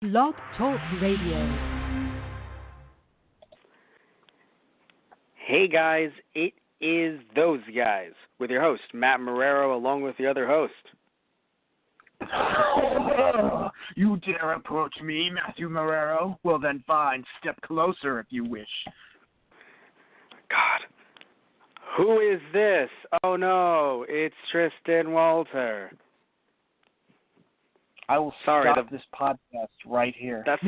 Blog Talk Radio. Hey guys, it is Those Guys with your host, Matt Marrero, along with the other host. You dare approach me, Matthew Marrero? Well then fine, step closer if you wish. God, who is this? Oh no, it's Tristan Walter. I will stop this podcast right here. That's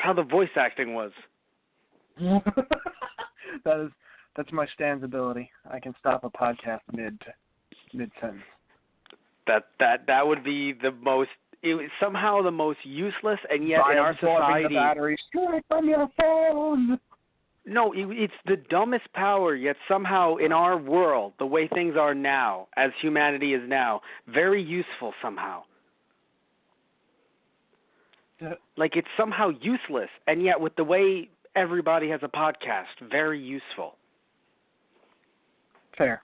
how the voice acting was. That's my Stan's ability. I can stop a podcast mid sentence. That would be somehow the most useless, and yet in our society, the battery straight from your phone. No, it's the dumbest power, yet somehow in our world, the way things are now, as humanity is now, very useful somehow. Like it's somehow useless, and yet with the way everybody has a podcast, very useful. Fair.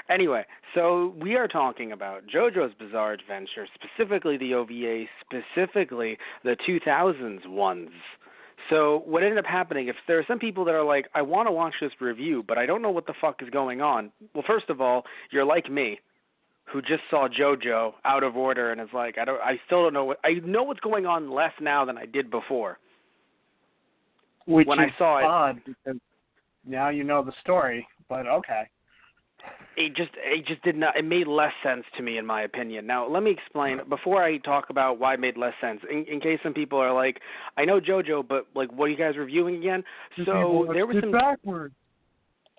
Anyway, so we are talking about JoJo's Bizarre Adventure, specifically the OVA, specifically the 2000s ones. So what ended up happening, if there are some people that are like, I want to watch this review, but I don't know what the fuck is going on. Well, first of all, you're like me, who just saw JoJo out of order and is like, I still don't know I know what's going on less now than I did before. Which when is I saw odd it, because now you know the story, but okay. It just did not. It made less sense to me, in my opinion. Now, let me explain before I talk about why it made less sense. In case some people are like, I know JoJo, but like, what are you guys reviewing again? So there was some backwards.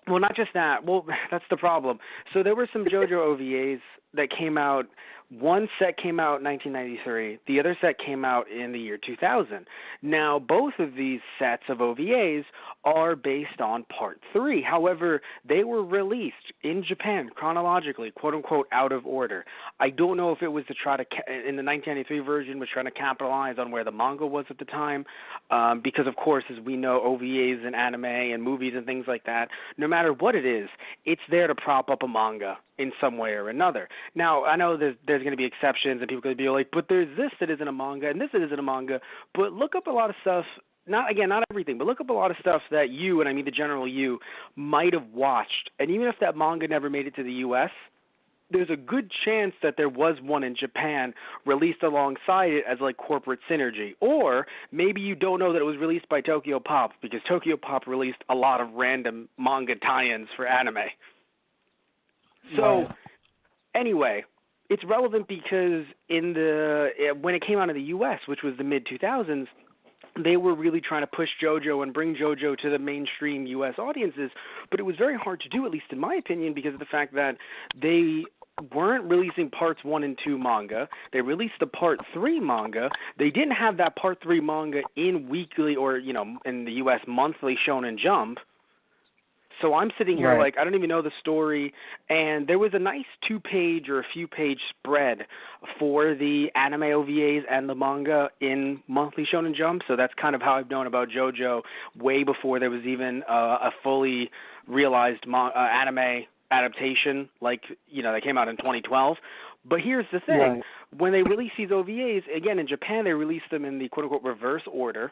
Well, not just that. Well, that's the problem. So there were some JoJo OVAs that came out. One set came out in 1993. The other set came out in the year 2000. Now, both of these sets of OVAs are based on Part 3. However, they were released in Japan chronologically, quote-unquote, out of order. I don't know if it was to try to, in the 1993 version, was trying to capitalize on where the manga was at the time, because, of course, as we know, OVAs and anime and movies and things like that, no matter what it is, it's there to prop up a manga in some way or another. Now, I know there's going to be exceptions, and people are going to be like, but there's this that isn't a manga, and this that isn't a manga. But look up a lot of stuff, not everything, but look up a lot of stuff that you, and I mean the general you, might have watched. And even if that manga never made it to the U.S., there's a good chance that there was one in Japan released alongside it as like corporate synergy. Or maybe you don't know that it was released by Tokyo Pop, because Tokyo Pop released a lot of random manga tie-ins for anime. So, anyway, it's relevant because when it came out in the U.S., which was the mid-2000s, they were really trying to push JoJo and bring JoJo to the mainstream U.S. audiences, but it was very hard to do, at least in my opinion, because of the fact that they weren't releasing Parts 1 and 2 manga. They released the Part 3 manga. They didn't have that Part 3 manga in weekly or, in the U.S. monthly Shonen Jump. So I'm sitting here like, I don't even know the story, and there was a nice 2-page or a few-page spread for the anime OVAs and the manga in Monthly Shonen Jump, so that's kind of how I've known about JoJo way before there was even a fully realized anime adaptation, like, that came out in 2012. But here's the thing. When they release these OVAs, again, in Japan, they release them in the quote-unquote reverse order,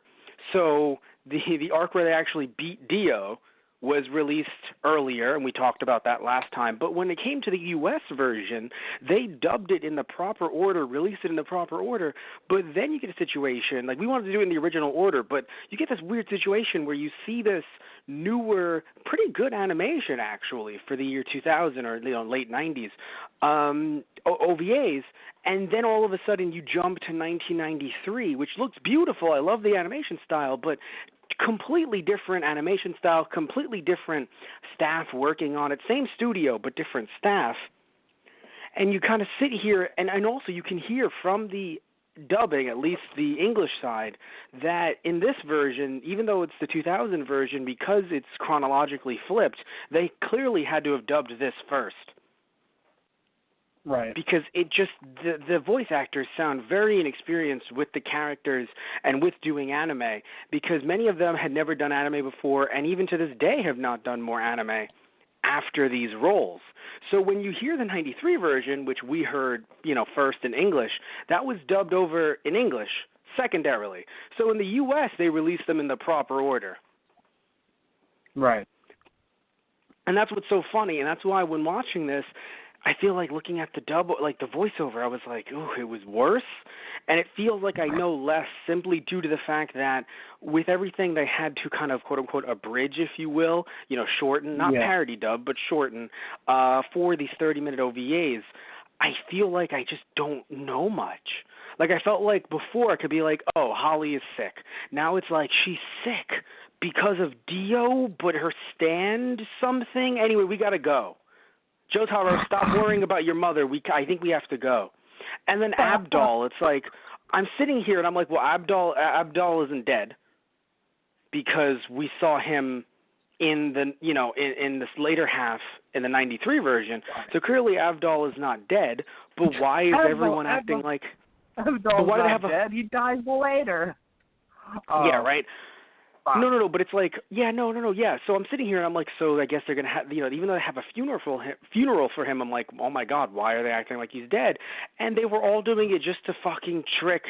so the arc where they actually beat Dio was released earlier, and we talked about that last time. But when it came to the U.S. version, they dubbed it in the proper order, released it in the proper order. But then you get a situation, like we wanted to do it in the original order, but you get this weird situation where you see this newer, pretty good animation, actually, for the year 2000 or late 90s, OVAs, and then all of a sudden you jump to 1993, which looks beautiful. I love the animation style, but completely different animation style, completely different staff working on it. Same studio, but different staff. And you kind of sit here, and also you can hear from the dubbing, at least the English side, that in this version, even though it's the 2000 version, because it's chronologically flipped, they clearly had to have dubbed this first. Right. Because it just, the voice actors sound very inexperienced with the characters and with doing anime, because many of them had never done anime before, and even to this day have not done more anime after these roles. So when you hear the 93 version, which we heard, first in English, that was dubbed over in English secondarily. So in the U.S., they released them in the proper order. Right. And that's what's so funny, and that's why when watching this, I feel like looking at the dub, like the voiceover, I was like, ooh, it was worse. And it feels like I know less simply due to the fact that with everything they had to kind of, quote-unquote, abridge, if you will, shorten, not parody dub, but shorten, for these 30-minute OVAs, I feel like I just don't know much. Like, I felt like before I could be like, oh, Holly is sick. Now it's like she's sick because of Dio, but her stand something. Anyway, we got to go. Jotaro, stop worrying about your mother. I think we have to go. And then Abdal, it's like, I'm sitting here and I'm like, well, Abdal isn't dead because we saw him in the, in this later half in the 93 version. So clearly Abdal is not dead, but why is everyone acting like... Abdal's not dead. He dies later. Yeah, right. No, but it's like, yeah. So I'm sitting here and I'm like, so I guess they're going to have, even though they have a funeral for him, I'm like, oh my God, why are they acting like he's dead? And they were all doing it just to fucking trick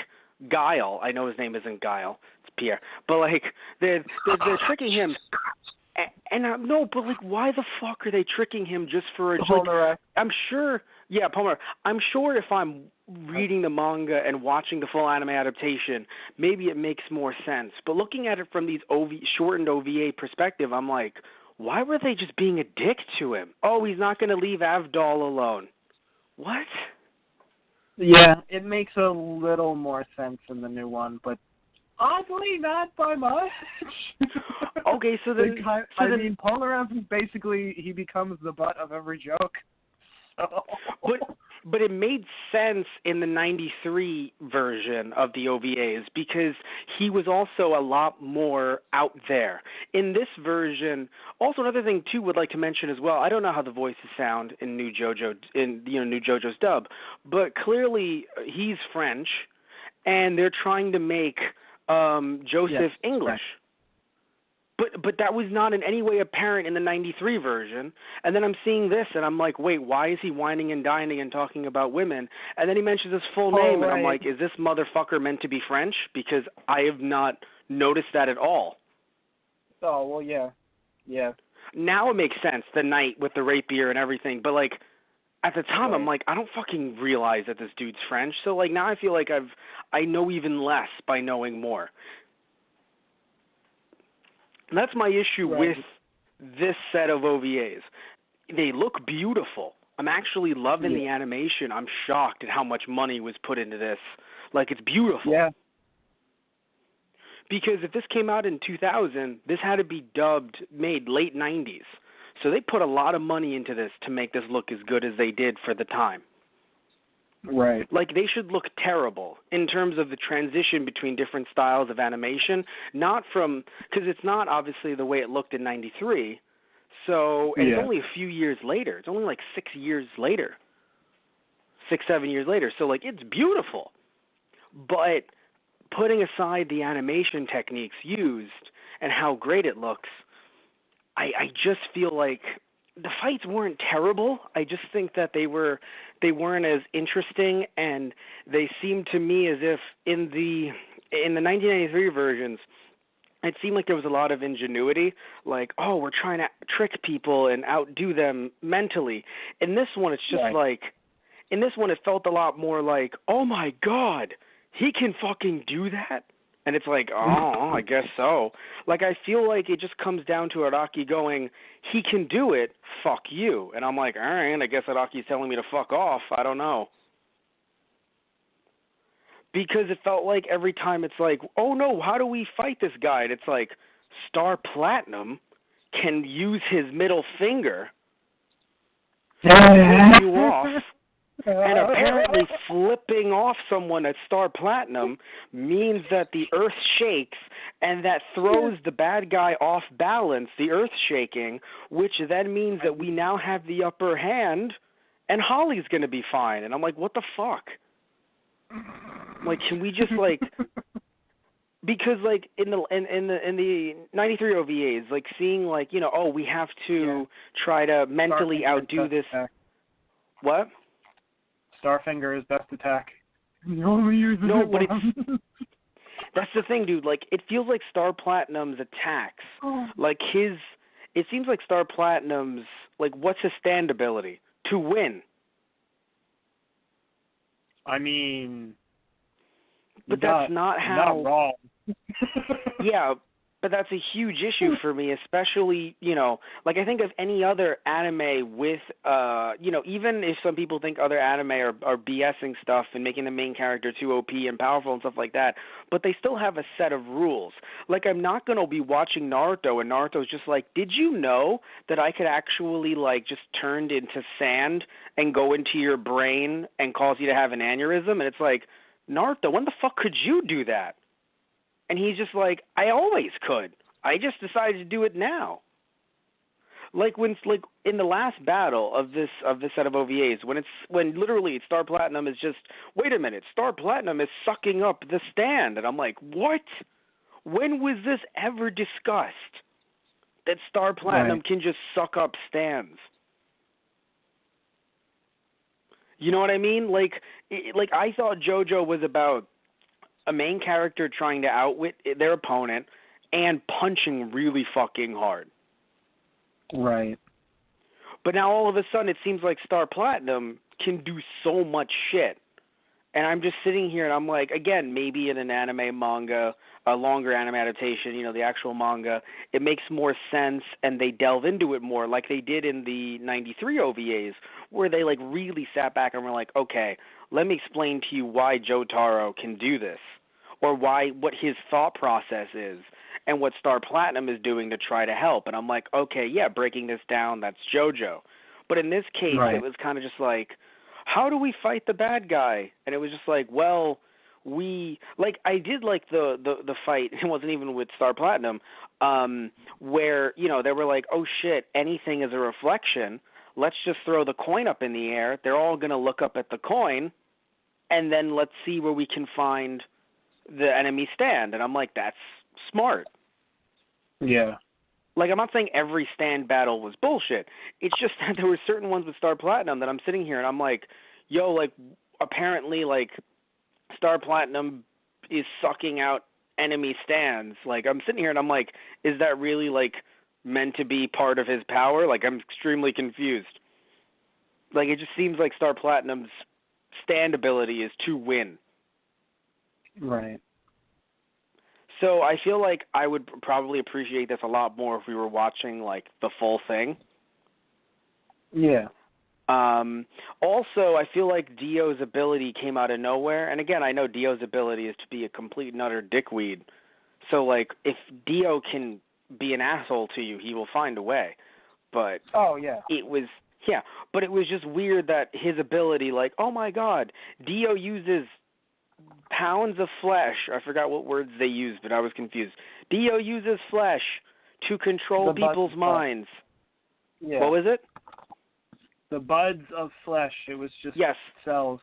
Guile. I know his name isn't Guile, it's Pierre. But like, they're tricking him. And no, but like, why the fuck are they tricking him just for a... I'm sure... Yeah, Palmer. I'm sure if I'm reading the manga and watching the full anime adaptation, maybe it makes more sense. But looking at it from these shortened OVA perspective, I'm like, why were they just being a dick to him? Oh, he's not going to leave Avdol alone. What? Yeah, it makes a little more sense in the new one, but oddly not by much. Okay, so then... Polarizing basically, he becomes the butt of every joke. But it made sense in the 93 version of the OVAs because he was also a lot more out there. In this version, also another thing too would like to mention as well, I don't know how the voices sound in new JoJo's dub, but clearly he's French and they're trying to make Joseph English. Right. But that was not in any way apparent in the 93 version. And then I'm seeing this, and I'm like, wait, why is he whining and dining and talking about women? And then he mentions his full name, and I'm like, is this motherfucker meant to be French? Because I have not noticed that at all. Oh, well, yeah. Yeah. Now it makes sense, the night with the rapier and everything. But, like, at the time, I'm like, I don't fucking realize that this dude's French. So, like, now I feel like I know even less by knowing more. And that's my issue with this set of OVAs. They look beautiful. I'm actually loving the animation. I'm shocked at how much money was put into this. Like, it's beautiful. Yeah. Because if this came out in 2000, this had to be made late 90s. So they put a lot of money into this to make this look as good as they did for the time. Right. Like, they should look terrible in terms of the transition between different styles of animation, not from, because it's not obviously the way it looked in 93, so, and it's only a few years later. It's only like 6 years later. 6-7 years later. So, like, it's beautiful. But putting aside the animation techniques used and how great it looks, I just feel like the fights weren't terrible. I just think that they weren't as interesting, and they seemed to me as if in the 1993 versions, it seemed like there was a lot of ingenuity, like, oh, we're trying to trick people and outdo them mentally. In this one, it's just like, in this one, it felt a lot more like, oh my God, he can fucking do that? And it's like, oh, I guess so. Like, I feel like it just comes down to Araki going, he can do it, fuck you. And I'm like, all right, I guess Araki's telling me to fuck off. I don't know. Because it felt like every time it's like, oh no, how do we fight this guy? And it's like, Star Platinum can use his middle finger to pull you off. And apparently flipping off someone at Star Platinum means that the earth shakes, and that throws the bad guy off balance, the earth shaking, which then means that we now have the upper hand, and Holly's going to be fine. And I'm like, what the fuck? Like, can we just, like... Because, like, in the 93 OVAs, like, seeing, like, you know, oh, we have to try to mentally outdo this... What? Starfinger is best attack. You only use it once. That's the thing, dude. Like, it feels like Star Platinum's attacks. Like, it seems like Star Platinum's, like, what's his stand ability? To win. I mean... But that's not how... Not wrong. Yeah, but that's a huge issue for me, especially, you know, like I think of any other anime with, you know, even if some people think other anime are BSing stuff and making the main character too OP and powerful and stuff like that, but they still have a set of rules. Like, I'm not going to be watching Naruto and Naruto's just like, did you know that I could actually, like, just turn into sand and go into your brain and cause you to have an aneurysm? And it's like, Naruto, when the fuck could you do that? And he's just like, I always could. I just decided to do it now. Like in the last battle of this set of OVAs, when literally Star Platinum is just, wait a minute, Star Platinum is sucking up the stand, and I'm like, what? When was this ever discussed? That Star Platinum can just suck up stands. You know what I mean? Like I thought JoJo was about a main character trying to outwit their opponent and punching really fucking hard. Right. But now all of a sudden it seems like Star Platinum can do so much shit. And I'm just sitting here and I'm like, again, maybe in an anime manga, a longer anime adaptation, you know, the actual manga, it makes more sense and they delve into it more like they did in the 93 OVAs where they like really sat back and were like, okay, let me explain to you why Jotaro can do this or what his thought process is and what Star Platinum is doing to try to help. And I'm like, okay, yeah, breaking this down, that's JoJo. But in this case, It was kind of just like, how do we fight the bad guy? And it was just like, well, I did like the fight, it wasn't even with Star Platinum, where, you know, they were like, oh shit, anything is a reflection. Let's just throw the coin up in the air. They're all going to look up at the coin, and then let's see where we can find the enemy stand. And I'm like, that's smart. Yeah. Like, I'm not saying every stand battle was bullshit. It's just that there were certain ones with Star Platinum that I'm sitting here and I'm like, yo, like, apparently, like, Star Platinum is sucking out enemy stands. Like, I'm sitting here and I'm like, is that really, like, meant to be part of his power? Like, I'm extremely confused. Like, it just seems like Star Platinum's stand ability is to win. Right. So I feel like I would probably appreciate this a lot more if we were watching, like, the full thing. Yeah. Also, I feel like Dio's ability came out of nowhere. And again, I know Dio's ability is to be a complete and utter dickweed. So, like, if Dio can be an asshole to you, he will find a way. But it was just weird that his ability, like, oh my god, Dio uses pounds of flesh. I forgot what words they used, but I was confused. Dio uses flesh to control people's minds. Yeah. What was it? The buds of flesh. It was just cells.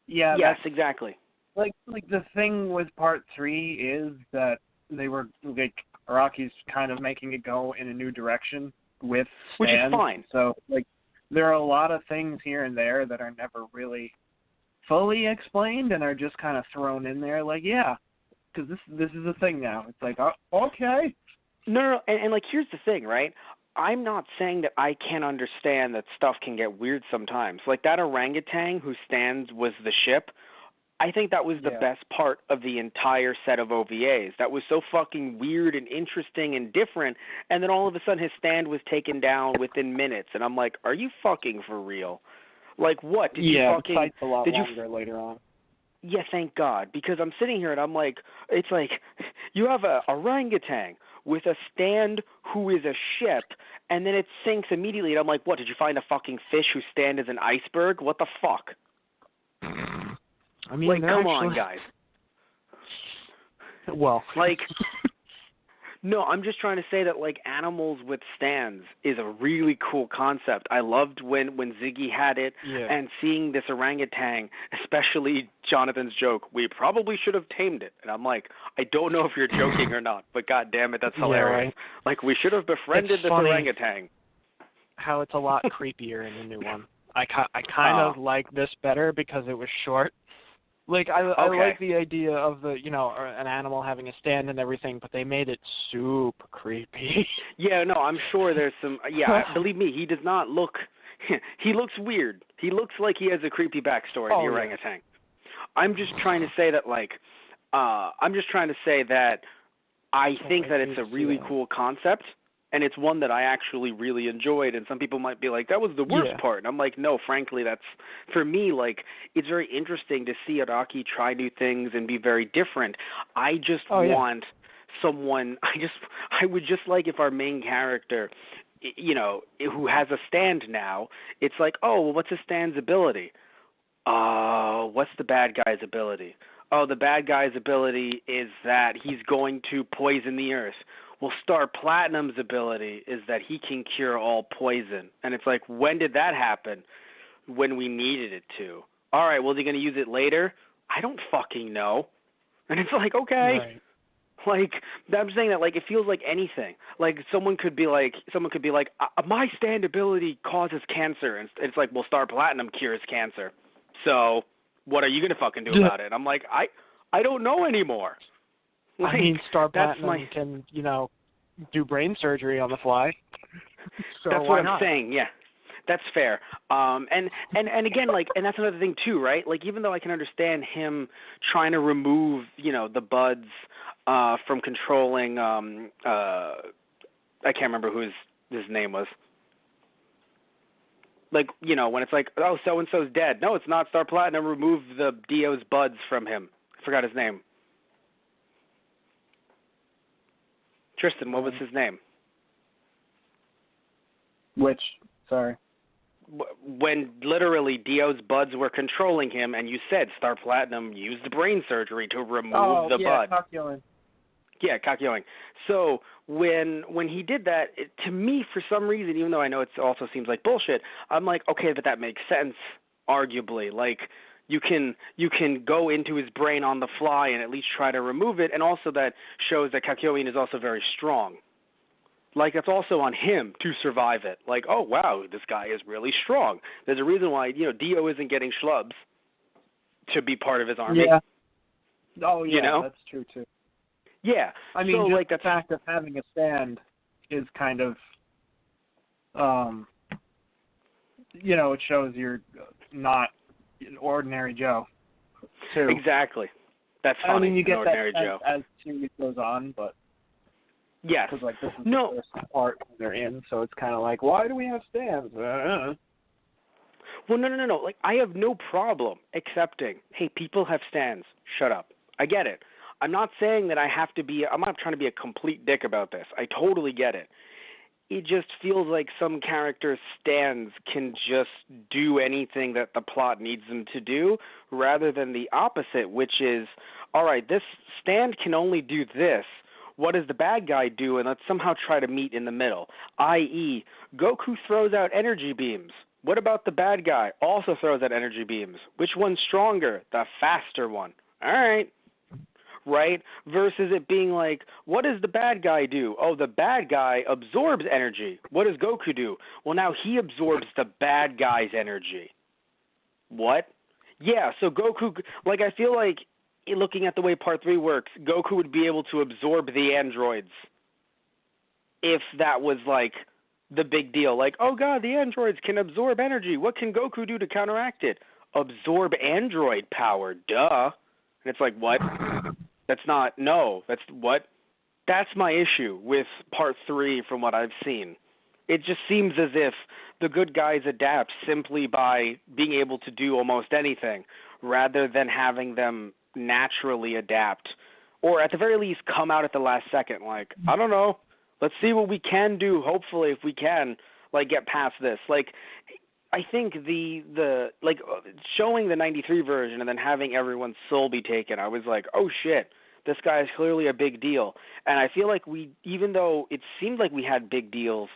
Yeah. Yes, exactly. Like the thing with part 3 is that they were, like, Araki's kind of making it go in a new direction with stands. Which is fine. So, like, there are a lot of things here and there that are never really fully explained and are just kind of thrown in there, like, yeah, because this is a thing now. It's like, okay. No, and like, here's the thing, right? I'm not saying that I can't understand that stuff can get weird sometimes. Like that orangutan who stands was the ship. I think that was the best part of the entire set of OVAs. That was so fucking weird and interesting and different, and then all of a sudden his stand was taken down within minutes, and I'm like, are you fucking for real? Like, what? Did you fucking... the fight's a lot longer later on. Yeah, thank God, because I'm sitting here and I'm like, it's like, you have a orangutan with a stand who is a ship, and then it sinks immediately, and I'm like, what, did you find a fucking fish whose stand is an iceberg? What the fuck? I mean, like, come on, guys. Well, like, no, I'm just trying to say that, like, animals with stands is a really cool concept. I loved when Ziggy had it, and seeing this orangutan, especially Jonathan's joke, we probably should have tamed it. And I'm like, I don't know if you're joking or not, but god damn it, that's hilarious. Right. Like, we should have befriended this orangutan. How it's a lot creepier in the new one. I kind of like this better because it was short. Like, I Okay. like the idea of the, an animal having a stand and everything, but they made it super creepy. Yeah, no, I'm sure there's some. Yeah, believe me, he does not look. He looks weird. He looks like he has a creepy backstory. The orangutan. I'm just trying to say that, I think that it's a really cool concept, and it's one that I actually really enjoyed. And some people might be like, that was the worst part. And I'm like, no, frankly, that's, for me, it's very interesting to see Araki try new things and be very different. I just want someone, I would just like if our main character, who has a stand now, it's like, oh, well, what's his stand's ability? What's the bad guy's ability? Oh, the bad guy's ability is that he's going to poison the earth. Well, Star Platinum's ability is that he can cure all poison. And it's like, when did that happen? When we needed it to. All right, well, they're going to use it later? I don't fucking know. And it's like, okay. Right. I'm saying that, it feels like anything. Someone could be like, my stand ability causes cancer. And it's like, well, Star Platinum cures cancer. So what are you going to fucking do about it? I'm like, I don't know anymore. Star Platinum can, do brain surgery on the fly. So that's what I'm saying, yeah. That's fair. And again, and that's another thing too, right? Even though I can understand him trying to remove, the buds from controlling, I can't remember who his name was. When it's like, oh, so-and-so's dead. No, it's not. Star Platinum removed the Dio's buds from him. I forgot his name. Tristan, what was his name? Which? Sorry. When literally Dio's buds were controlling him, and you said Star Platinum used brain surgery to remove the bud. Kakyoin. Yeah, Kakyoin. So when he did that, to me, for some reason, even though I know it also seems like bullshit, I'm like, okay, but that makes sense, arguably. You can go into his brain on the fly and at least try to remove it, and also that shows that Kakyoin is also very strong. It's also on him to survive it. Oh, wow, this guy is really strong. There's a reason why, Dio isn't getting schlubs to be part of his army. Yeah. Oh, yeah, that's true, too. Yeah. I mean, just the fact of having a stand is kind of, it shows you're not an ordinary Joe, too. Exactly. That's funny. I mean, you get ordinary that Joe. as series goes on, but yes, because this is the first part they're in, so it's kind of like, why do we have stands? Well, no. I have no problem accepting, hey, people have stands. Shut up. I get it. I'm not saying that I'm not trying to be a complete dick about this. I totally get it. It just feels like some characters' stands can just do anything that the plot needs them to do, rather than the opposite, which is, all right, this stand can only do this. What does the bad guy do? And let's somehow try to meet in the middle, i.e., Goku throws out energy beams. What about the bad guy? Also throws out energy beams. Which one's stronger? The faster one. All right. Right? Versus it being like, what does the bad guy do? Oh, the bad guy absorbs energy. What does Goku do? Well, now he absorbs the bad guy's energy. What? Yeah, so Goku, I feel like, looking at the way Part 3 works, Goku would be able to absorb the androids if that was, the big deal. Oh, God, the androids can absorb energy. What can Goku do to counteract it? Absorb android power, duh. And it's like, what? That's what? That's my issue with Part 3 from what I've seen. It just seems as if the good guys adapt simply by being able to do almost anything, rather than having them naturally adapt, or at the very least come out at the last second. I don't know. Let's see what we can do, hopefully, if we can, get past this. I think the showing the 93 version and then having everyone's soul be taken, I was like, oh shit, this guy is clearly a big deal. And I feel like even though it seemed like we had big deals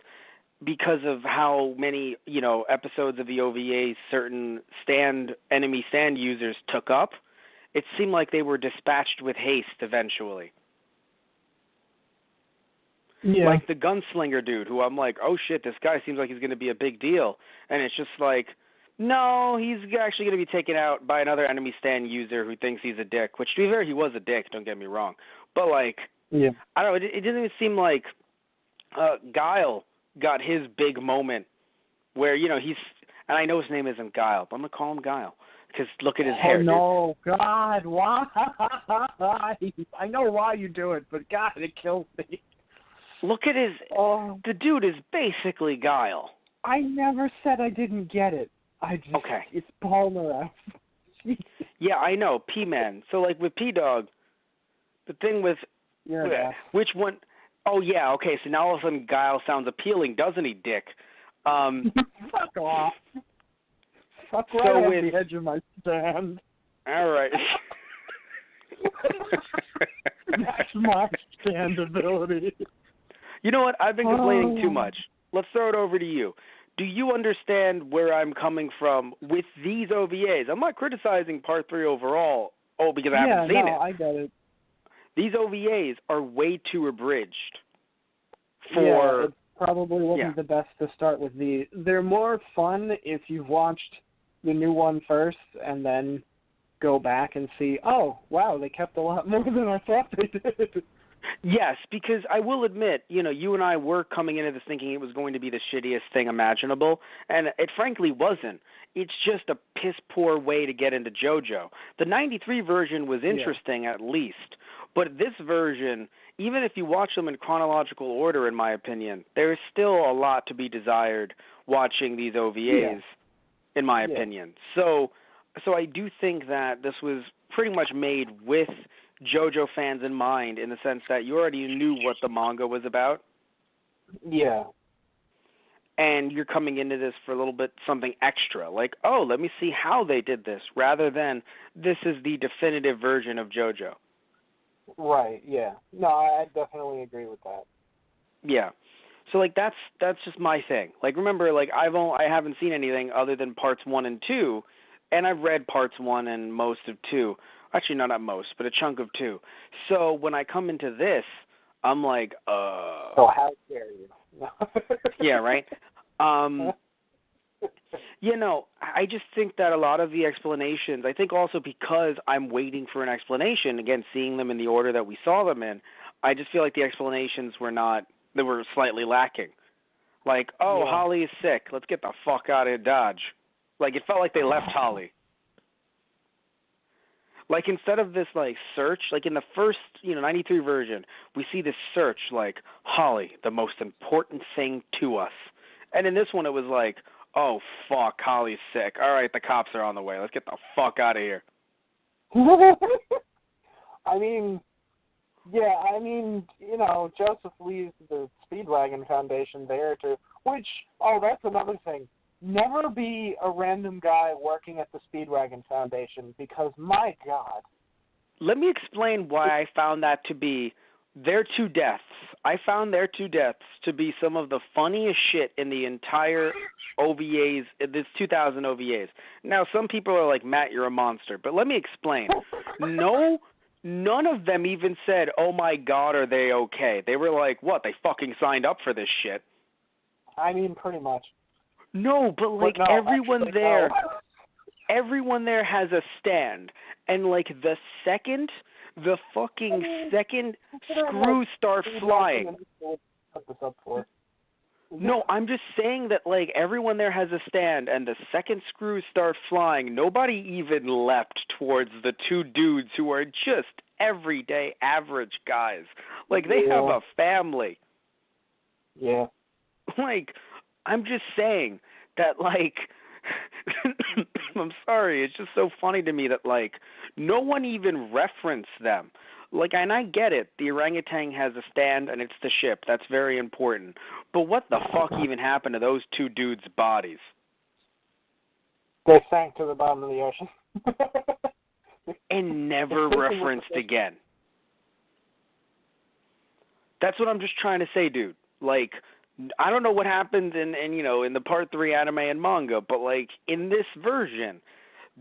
because of how many, episodes of the OVA certain enemy stand users took up, it seemed like they were dispatched with haste eventually. Yeah. Like the gunslinger dude, who I'm like, oh shit, this guy seems like he's going to be a big deal. And it's just like, No, he's actually going to be taken out by another enemy stand user who thinks he's a dick, which, to be fair, he was a dick, don't get me wrong. But, like, Yeah. I don't know, it didn't even seem like Guile got his big moment where, you know, he's, and I know his name isn't Guile, but I'm going to call him Guile, because look at his hair. Oh, no, God, why? I know why you do it, but, God, it kills me. Look at his, the dude is basically Guile. I never said I didn't get it. Okay. It's Palmer. Yeah, I know, P-Man. So, like, with P-Dog, the thing with, which one, oh, yeah, okay, so now all of a sudden Guile sounds appealing, doesn't he, dick? Fuck off. Fuck right so on the edge of my stand. All right. That's my stand ability. You know what? I've been complaining too much. Let's throw it over to you. Do you understand where I'm coming from with these OVAs? I'm not criticizing Part 3 overall, because I haven't seen it. Yeah, I get it. These OVAs are way too abridged it probably wasn't the best to start with these. They're more fun if you've watched the new one first and then go back and see, oh, wow, they kept a lot more than I thought they did. Yes, because I will admit, you know, you and I were coming into this thinking it was going to be the shittiest thing imaginable, and it frankly wasn't. It's just a piss-poor way to get into JoJo. The 93 version was interesting at least, but this version, even if you watch them in chronological order, in my opinion, there is still a lot to be desired watching these OVAs, in my opinion. So I do think that this was pretty much made with JoJo fans in mind, in the sense that you already knew what the manga was about. Yeah. And you're coming into this for a little bit something extra, like, oh, let me see how they did this, rather than this is the definitive version of JoJo. Right, yeah. No, I definitely agree with that. Yeah. So, like, that's just my thing. Like, remember, like, I haven't seen anything other than parts 1 and 2, and I've read parts 1 and most of 2. Actually, not most, but a chunk of 2. So when I come into this, I'm like, So how dare you? Yeah, right? You know, I just think that a lot of the explanations, I think also because I'm waiting for an explanation, again, seeing them in the order that we saw them in, I just feel like the explanations they were slightly lacking. Like, Holly is sick. Let's get the fuck out of Dodge. Like, it felt like they left Holly. Like, instead of this, like, search, like in the first, 93 version, we see this search, like, Holly, the most important thing to us. And in this one, it was like, oh, fuck, Holly's sick. All right, the cops are on the way. Let's get the fuck out of here. I mean, Joseph leaves the Speedwagon Foundation there that's another thing. Never be a random guy working at the Speedwagon Foundation, because, my God. Let me explain why I found that to be their two deaths. I found their two deaths to be some of the funniest shit in the entire OVAs, this 2000 OVAs. Now, some people are like, Matt, you're a monster. But let me explain. No, none of them even said, oh, my God, are they okay? They were like, what, they fucking signed up for this shit? I mean, pretty much. No, but like everyone there has a stand, and like the fucking second screws start flying. No, I'm just saying that like everyone there has a stand, and the second screws start flying, nobody even leapt towards the two dudes who are just everyday average guys. Like they have a family. Yeah. Like, I'm just saying that, like, I'm sorry, it's just so funny to me that, like, no one even referenced them. Like, and I get it, the orangutan has a stand and it's the ship. That's very important. But what the fuck even happened to those two dudes' bodies? They sank to the bottom of the ocean. And never referenced again. That's what I'm just trying to say, dude. Like, I don't know what happened in the Part 3 anime and manga, but, like, in this version,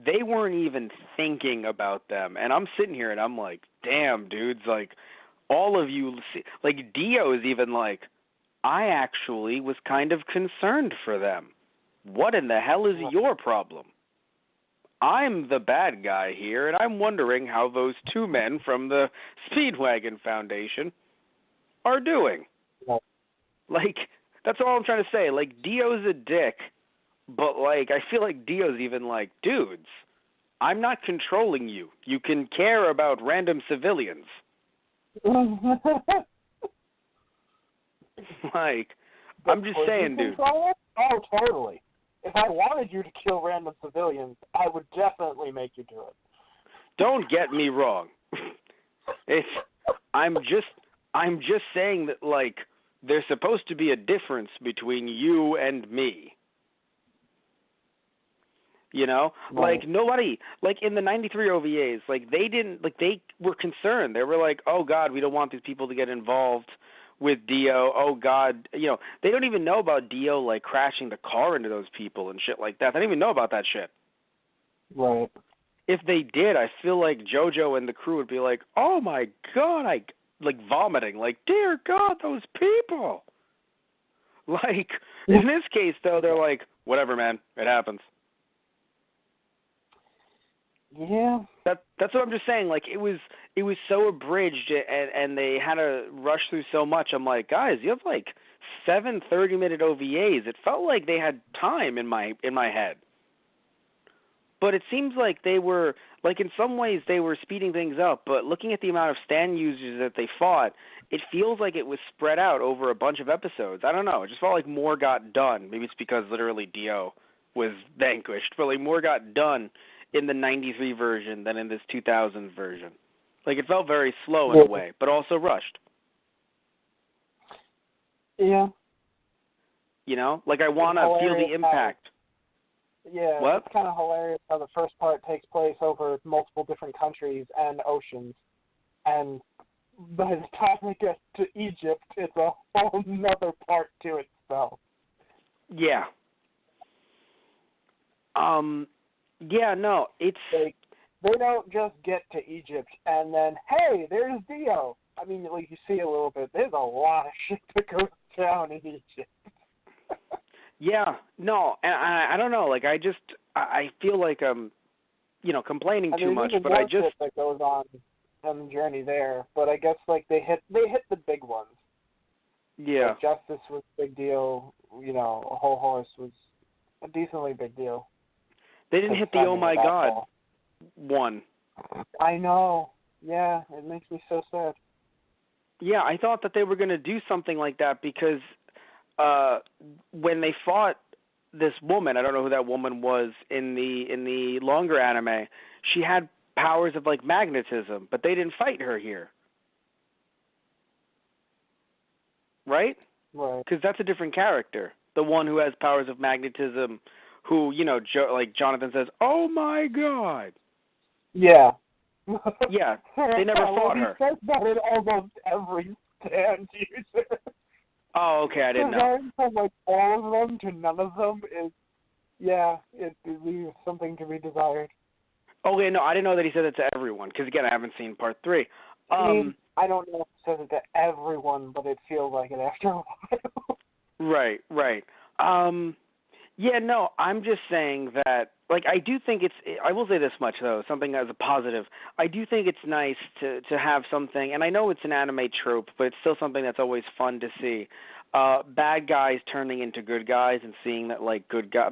they weren't even thinking about them. And I'm sitting here and I'm like, damn, dudes, like, all of you, like, Dio is even like, I actually was kind of concerned for them. what in the hell is your problem? I'm the bad guy here, and I'm wondering how those two men from the Speedwagon Foundation are doing. Like, that's all I'm trying to say. Like, Dio's a dick, but, like, I feel like Dio's even like, dudes, I'm not controlling you. You can care about random civilians. Like, I'm just saying, dude. Oh, totally. If I wanted you to kill random civilians, I would definitely make you do it. Don't get me wrong. I'm just saying that, like, there's supposed to be a difference between you and me. You know? Right. Like, nobody, like, in the 93 OVAs, like, they were concerned. They were like, oh, God, we don't want these people to get involved with Dio. Oh, God. You know, they don't even know about Dio, like, crashing the car into those people and shit like that. They don't even know about that shit. Right. If they did, I feel like JoJo and the crew would be like, oh, my God, like, vomiting. Like, dear God, those people. Like, in this case, though, they're like, whatever, man. It happens. Yeah. That's what I'm just saying. Like, it was so abridged, and they had to rush through so much. I'm like, guys, you have like 7 30-minute OVAs. It felt like they had time in my head. But it seems like they were, like, in some ways they were speeding things up. But looking at the amount of stand users that they fought, it feels like it was spread out over a bunch of episodes. I don't know. It just felt like more got done. Maybe it's because literally Dio was vanquished, but like more got done in the 93 version than in this 2000 version. Like, it felt very slow in a way, but also rushed. Yeah. You know? Like, I want to feel the impact. Yeah, what? It's kind of hilarious how the first part takes place over multiple different countries and oceans. And by the time it gets to Egypt, it's a whole nother part to itself. Yeah. Yeah, no, it's... Like, they don't just get to Egypt and then, hey, there's Dio. I mean, like, you see a little bit. There's a lot of shit that goes down in Egypt. Yeah, no, and I don't know. Like, I feel like I'm, complaining too much, but I just... that goes on the journey there, but I guess, like, they hit the big ones. Yeah. Like, Justice was a big deal. A whole horse was a decently big deal. They didn't hit the oh my God one. I know. Yeah, it makes me so sad. Yeah, I thought that they were going to do something like that because when they fought this woman, I don't know who that woman was in the longer anime, she had powers of like magnetism, but they didn't fight her here. Right? Right. Because that's a different character. The one who has powers of magnetism, who, like Jonathan says, oh my God. Yeah. Yeah, they never fought her. He says that in almost every stand user. Oh, okay, I didn't know. From like all of them to none of them is, it leaves something to be desired. Okay, no, I didn't know that he said it to everyone, because again, I haven't seen part 3. I mean, I don't know if he says it to everyone, but it feels like it after a while. Right. Yeah, no, I'm just saying that, like, I do think I will say this much, though, something as a positive. I do think it's nice to have something, and I know it's an anime trope, but it's still something that's always fun to see. Bad guys turning into good guys and seeing that, like,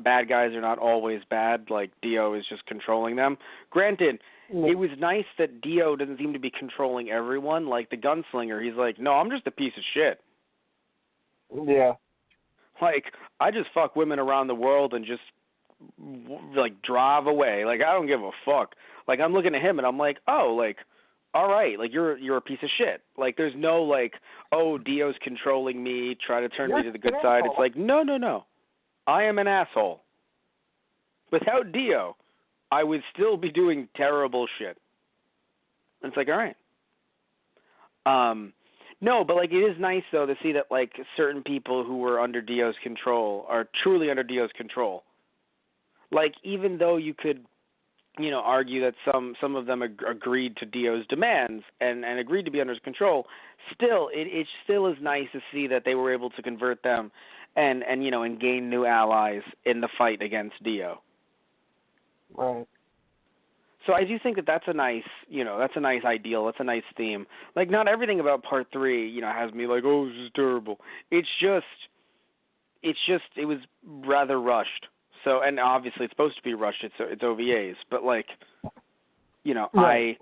bad guys are not always bad, like Dio is just controlling them. Granted, it was nice that Dio doesn't seem to be controlling everyone. Like, the gunslinger, he's like, no, I'm just a piece of shit. Yeah. Like, I just fuck women around the world and just, like, drive away. Like, I don't give a fuck. Like, I'm looking at him and I'm like, oh, like, all right, like, you're a piece of shit. Like, there's no, like, oh, Dio's controlling me, try to turn me to the good side. It's like, no. I am an asshole. Without Dio, I would still be doing terrible shit. And it's like, all right. No, but, like, it is nice, though, to see that, like, certain people who were under Dio's control are truly under Dio's control. Like, even though you could, argue that some of them agreed to Dio's demands and agreed to be under his control, still, it still is nice to see that they were able to convert them and gain new allies in the fight against Dio. Right. So I do think that that's a nice ideal. That's a nice theme. Like, not everything about Part 3, has me like, oh, this is terrible. It was rather rushed. So, and obviously it's supposed to be rushed. It's OVAs, but like, right.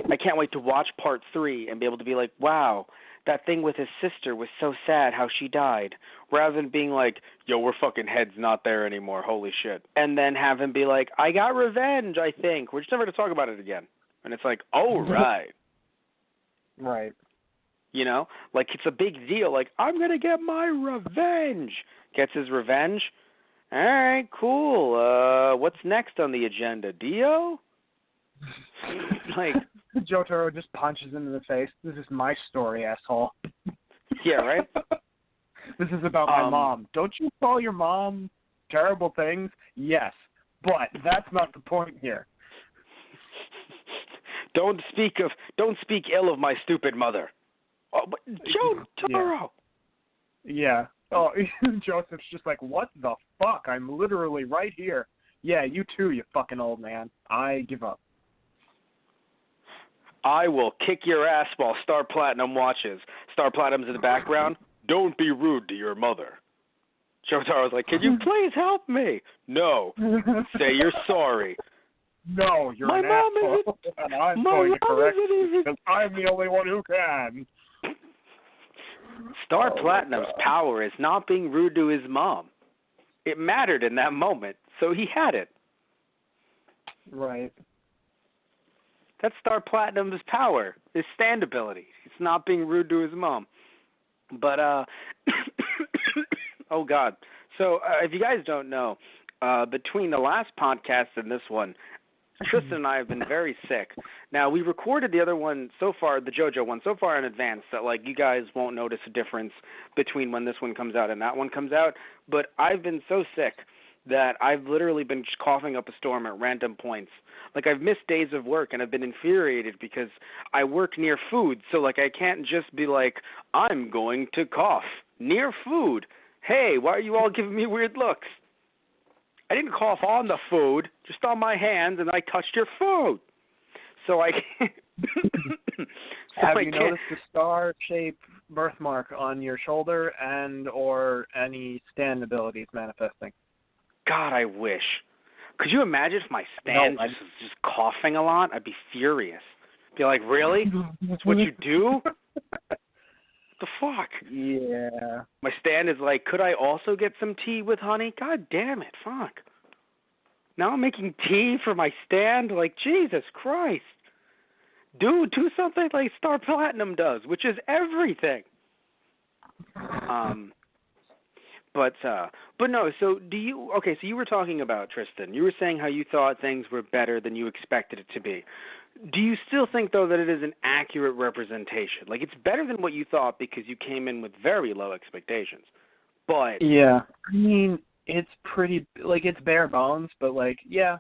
I can't wait to watch Part 3 and be able to be like, wow, that thing with his sister was so sad how she died, rather than being like, yo, we're fucking heads not there anymore, holy shit. And then have him be like, I got revenge, I think. We're just never going to talk about it again. And it's like, oh, right. Right. Like, it's a big deal. Like, I'm going to get my revenge. Gets his revenge. All right, cool. What's next on the agenda? Dio? Like, Jotaro just punches him in the face. This is my story, asshole. Yeah, right? This is about my mom. Don't you call your mom terrible things? Yes, but that's not the point here. Don't speak ill of my stupid mother. Oh, but Jotaro. Yeah. Oh, Joseph's just like, what the fuck? I'm literally right here. Yeah, you too, you fucking old man. I give up. I will kick your ass while Star Platinum watches. Star Platinum's in the background. Don't be rude to your mother. Jotaro's like, can you please help me? No. Say you're sorry. No, you're an asshole. And I'm going to correct you because I'm the only one who can. Star Platinum's power is not being rude to his mom. It mattered in that moment, so he had it. Right. That's Star Platinum's power, his stand ability. It's not being rude to his mom. But, oh, God. So, if you guys don't know, between the last podcast and this one, Tristan and I have been very sick. Now, we recorded the other one so far, the JoJo one, so far in advance that, like, you guys won't notice a difference between when this one comes out and that one comes out. But I've been so sick that I've literally been just coughing up a storm at random points. Like, I've missed days of work, and I've been infuriated because I work near food. So, like, I can't just be like, I'm going to cough near food. Hey, why are you all giving me weird looks? I didn't cough on the food, just on my hands, and I touched your food. So I can't. Have you noticed the star-shaped birthmark on your shoulder and or any stand abilities manifesting? God, I wish. Could you imagine if my stand was just coughing a lot? I'd be furious. Be like, really? That's what you do? What the fuck? Yeah. My stand is like, could I also get some tea with honey? God damn it, fuck. Now I'm making tea for my stand? Like, Jesus Christ. Dude, do something like Star Platinum does, which is everything. But no, so so you were talking about, Tristan, you were saying how you thought things were better than you expected it to be. Do you still think, though, that it is an accurate representation? Like, it's better than what you thought because you came in with very low expectations. But yeah, I mean, it's pretty, like, it's bare bones, but, like, yeah,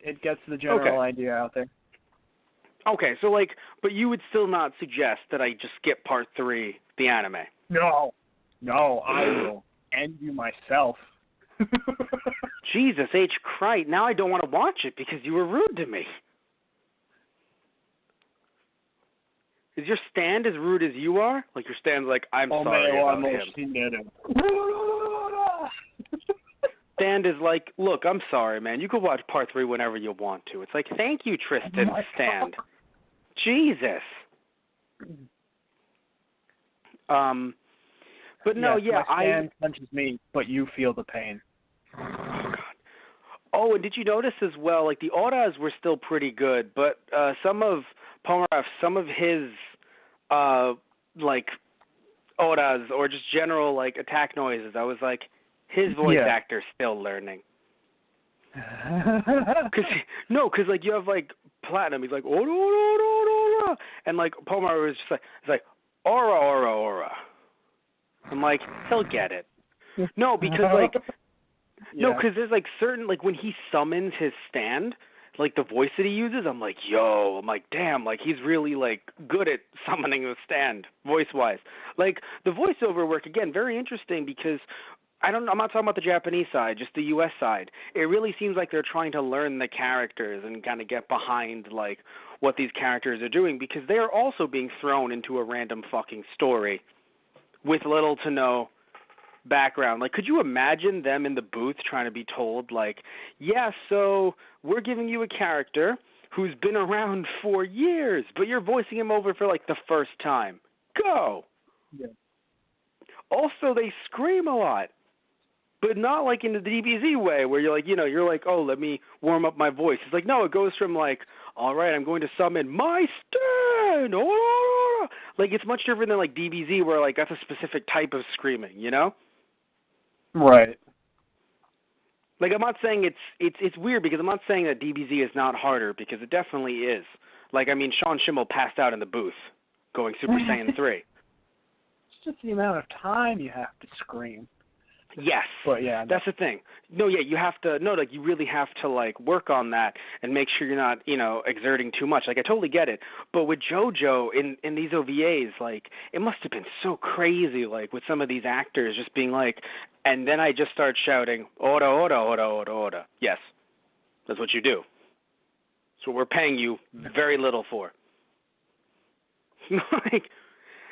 it gets the general idea out there. Okay, so, like, but you would still not suggest that I just skip Part 3, the anime? No, I will end you myself. Jesus H. Christ, now I don't want to watch it because you were rude to me. Is your stand as rude as you are? Like, your stand's like, I'm sorry about him. Stand is like, look, I'm sorry, man. You can watch Part 3 whenever you want to. It's like, thank you, Tristan, stand. Jesus. But no, yes, my stand punches me, but you feel the pain. Oh, God. Oh, and did you notice as well, like, the OVAs were still pretty good, but some of his, like, OVAs or just general, like, attack noises, I was like, his voice actor's still learning. Because, like, you have, like, Platinum, he's like, ora, and, like, Pomar was just like, it's like, ora. I'm like, he'll get it. No, because, like, no, because there's, like, certain, like, when he summons his stand, like the voice that he uses, I'm like, damn, like he's really like good at summoning the stand voice-wise. Like the voiceover work, again, very interesting because I'm not talking about the Japanese side, just the U.S. side. It really seems like they're trying to learn the characters and kind of get behind like what these characters are doing because they are also being thrown into a random fucking story with little to no background. Like, could you imagine them in the booth trying to be told, like, yeah, so we're giving you a character who's been around for years, but you're voicing him over for, like, the first time. Go! Yeah. Also, they scream a lot, but not, like, in the DBZ way where you're like, you're like, oh, let me warm up my voice. It's like, no, it goes from, like, all right, I'm going to summon my stand! Oh! Like, it's much different than, like, DBZ where, like, that's a specific type of screaming, you know? Right. Like, I'm not saying it's weird because I'm not saying that DBZ is not harder because it definitely is. Like, I mean, Sean Schimmel passed out in the booth going Super Saiyan 3. It's just the amount of time you have to scream. Yes. But yeah, that's the thing. No, yeah, you really have to like work on that and make sure you're not, exerting too much. Like I totally get it. But with JoJo in these OVAs, like it must have been so crazy, like with some of these actors just being like, and then I just start shouting, "Ora, ora, ora, ora, ora." Yes, that's what you do. So we're paying you very little for. Like,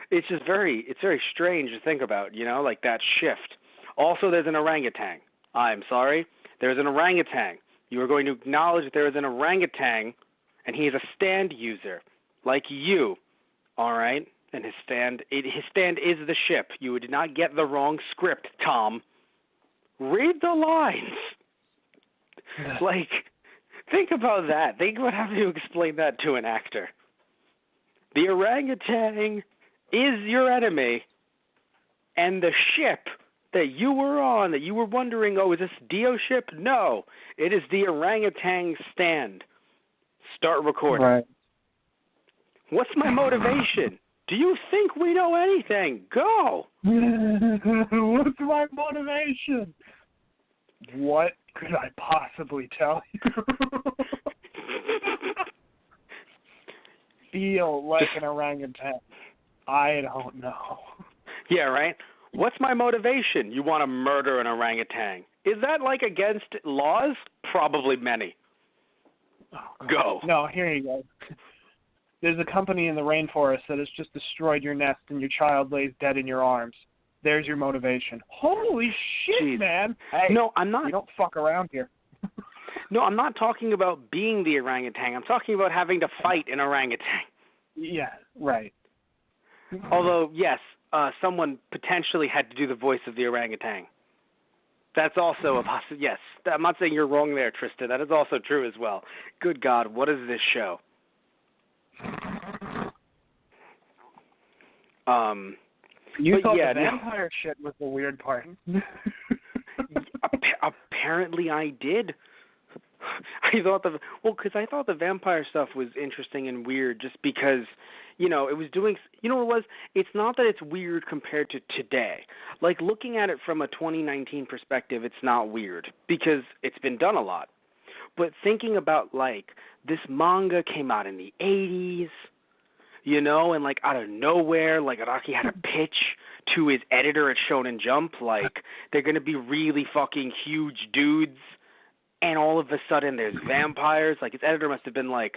it's very strange to think about, like that shift. Also, there's an orangutan. I'm sorry. There's an orangutan. You are going to acknowledge that there is an orangutan, and he is a stand user, like you. All right? And his stand is the ship. You did not get the wrong script, Tom. Read the lines. Like, think about that. Think about having to explain that to an actor. The orangutan is your enemy, and the ship that you were on, that you were wondering, oh, is this Dio ship? No, it is the orangutan stand. Start recording. Right. What's my motivation? Do you think we know anything? Go. What's my motivation? What could I possibly tell you? Feel like an orangutan. I don't know. Yeah, right? What's my motivation? You want to murder an orangutan. Is that, like, against laws? Probably many. Oh, go. No, here you go. There's a company in the rainforest that has just destroyed your nest and your child lays dead in your arms. There's your motivation. Holy shit, Jeez. Man. Hey, no, I'm not. You don't fuck around here. No, I'm not talking about being the orangutan. I'm talking about having to fight an orangutan. Yeah, right. Although, yes, someone potentially had to do the voice of the orangutan. That's also a possibility. Yes, I'm not saying you're wrong there, Tristan. That is also true as well. Good God, what is this show? You thought the vampire shit was the weird part. Apparently I did. Because I thought the vampire stuff was interesting and weird just because, it was doing, what it was? It's not that it's weird compared to today. Like, looking at it from a 2019 perspective, it's not weird because it's been done a lot. But thinking about, like, this manga came out in the 80s, and, like, out of nowhere, like, Araki had a pitch to his editor at Shonen Jump, like, they're going to be really fucking huge dudes. And all of a sudden there's vampires. Like, his editor must have been like,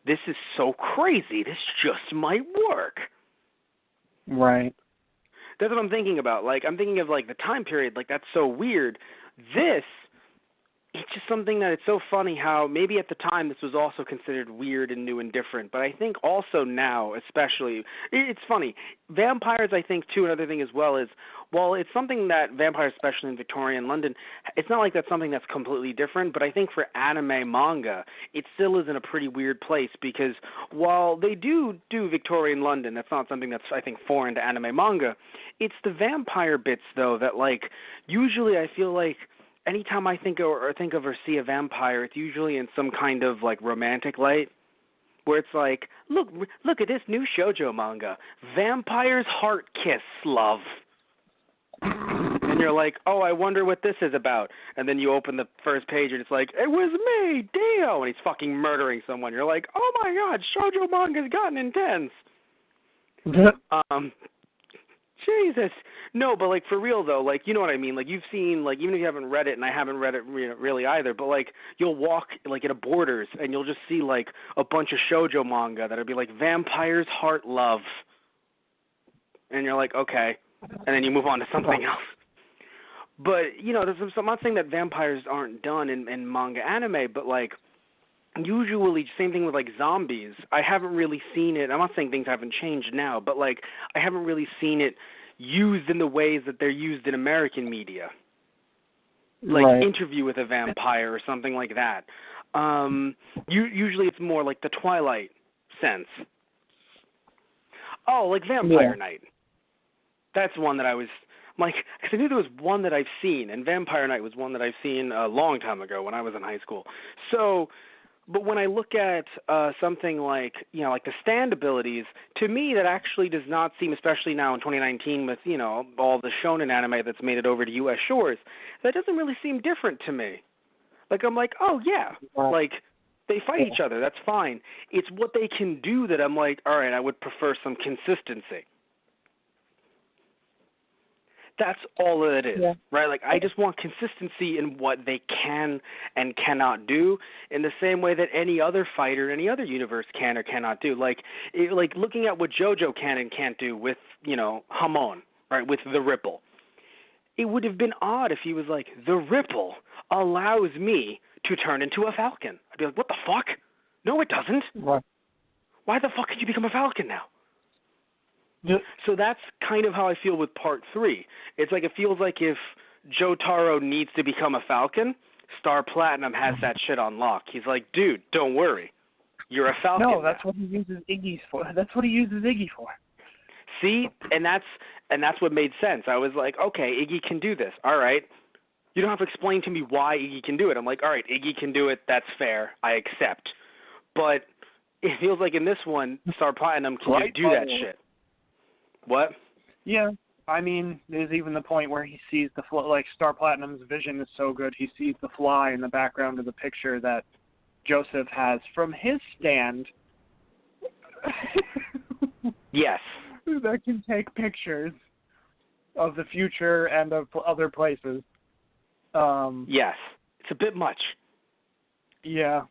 this is so crazy. This just might work. Right. That's what I'm thinking about. Like, I'm thinking of, like, the time period. Like, that's so weird. It's just something that it's so funny how maybe at the time this was also considered weird and new and different. But I think also now, especially, it's funny. Vampires, I think, too, another thing as well is, while it's something that vampires, especially in Victorian London, it's not like that's something that's completely different. But I think for anime manga, it still is in a pretty weird place because while they do Victorian London, that's not something that's, I think, foreign to anime manga. It's the vampire bits, though, that, like, usually I feel like anytime I think of or see a vampire, it's usually in some kind of, like, romantic light, where it's like, look at this new shoujo manga, Vampire's Heart Kiss, love. And you're like, oh, I wonder what this is about. And then you open the first page and it's like, it was me, Dio, and he's fucking murdering someone. You're like, oh my god, shoujo manga's gotten intense. Jesus. No, but, like, for real, though, like, you know what I mean? Like, you've seen, like, even if you haven't read it, and I haven't read it really either, but, like, you'll walk, like, at a Borders, and you'll just see, like, a bunch of shoujo manga that'll be, like, Vampire's Heart Love. And you're like, okay. And then you move on to something else. But, you know, I'm not saying that vampires aren't done in manga anime, but, like, usually, same thing with, like, zombies. I haven't really seen it. I'm not saying things haven't changed now, but, like, I haven't really seen it used in the ways that they're used in American media. Like, Interview with a Vampire or something like that. Usually it's more like the Twilight sense. Oh, like Vampire Night. That's one that I was, like, because I knew there was one that I've seen, and Vampire Night was one that I've seen a long time ago when I was in high school. So, but when I look at something like, you know, like the stand abilities, to me that actually does not seem, especially now in 2019 with, you know, all the shonen anime that's made it over to U.S. shores, that doesn't really seem different to me. Like, I'm like, oh, yeah, like, they fight each other, that's fine. It's what they can do that I'm like, all right, I would prefer some consistency. That's all that it is, right? Like, I just want consistency in what they can and cannot do in the same way that any other fighter, any other universe can or cannot do. Like looking at what JoJo can and can't do with, you know, Hamon, right, with the Ripple. It would have been odd if he was like, the Ripple allows me to turn into a falcon. I'd be like, what the fuck? No, it doesn't. Right. Why the fuck could you become a falcon now? So that's kind of how I feel with Part 3. It's like it feels like if Jotaro needs to become a Falcon, Star Platinum has that shit on lock. He's like, dude, don't worry. You're a Falcon. No, that's what he uses Iggy for. That's what he uses Iggy for. See? And that's what made sense. I was like, okay, Iggy can do this. All right. You don't have to explain to me why Iggy can do it. I'm like, all right, Iggy can do it. That's fair. I accept. But it feels like in this one, Star Platinum can just do that shit. What? Yeah, I mean, there's even the point where he sees the like Star Platinum's vision is so good, he sees the fly in the background of the picture that Joseph has from his stand. Yes. That can take pictures of the future and of other places. Yes. It's a bit much. Yeah.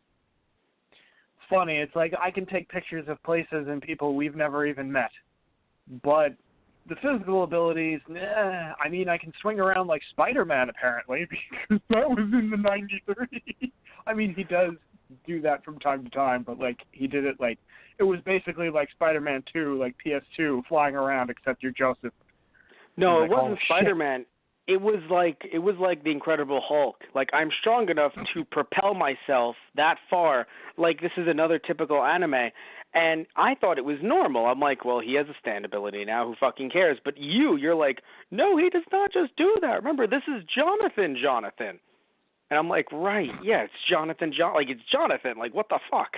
It's funny. It's like I can take pictures of places and people we've never even met. But the physical abilities, I mean, I can swing around like Spider-Man, apparently, because that was in the 93. I mean, he does do that from time to time, but, like, he did it, like, it was basically like Spider-Man 2, like PS2, flying around, except you're Joseph. No, like, it wasn't Spider-Man. It was like the Incredible Hulk. Like, I'm strong enough to propel myself that far. Like, this is another typical anime. And I thought it was normal. I'm like, well, he has a stand ability now. Who fucking cares? But you're like, no, he does not just do that. Remember, this is Jonathan. And I'm like, right, yeah, it's Jonathan. Like, it's Jonathan. Like, what the fuck?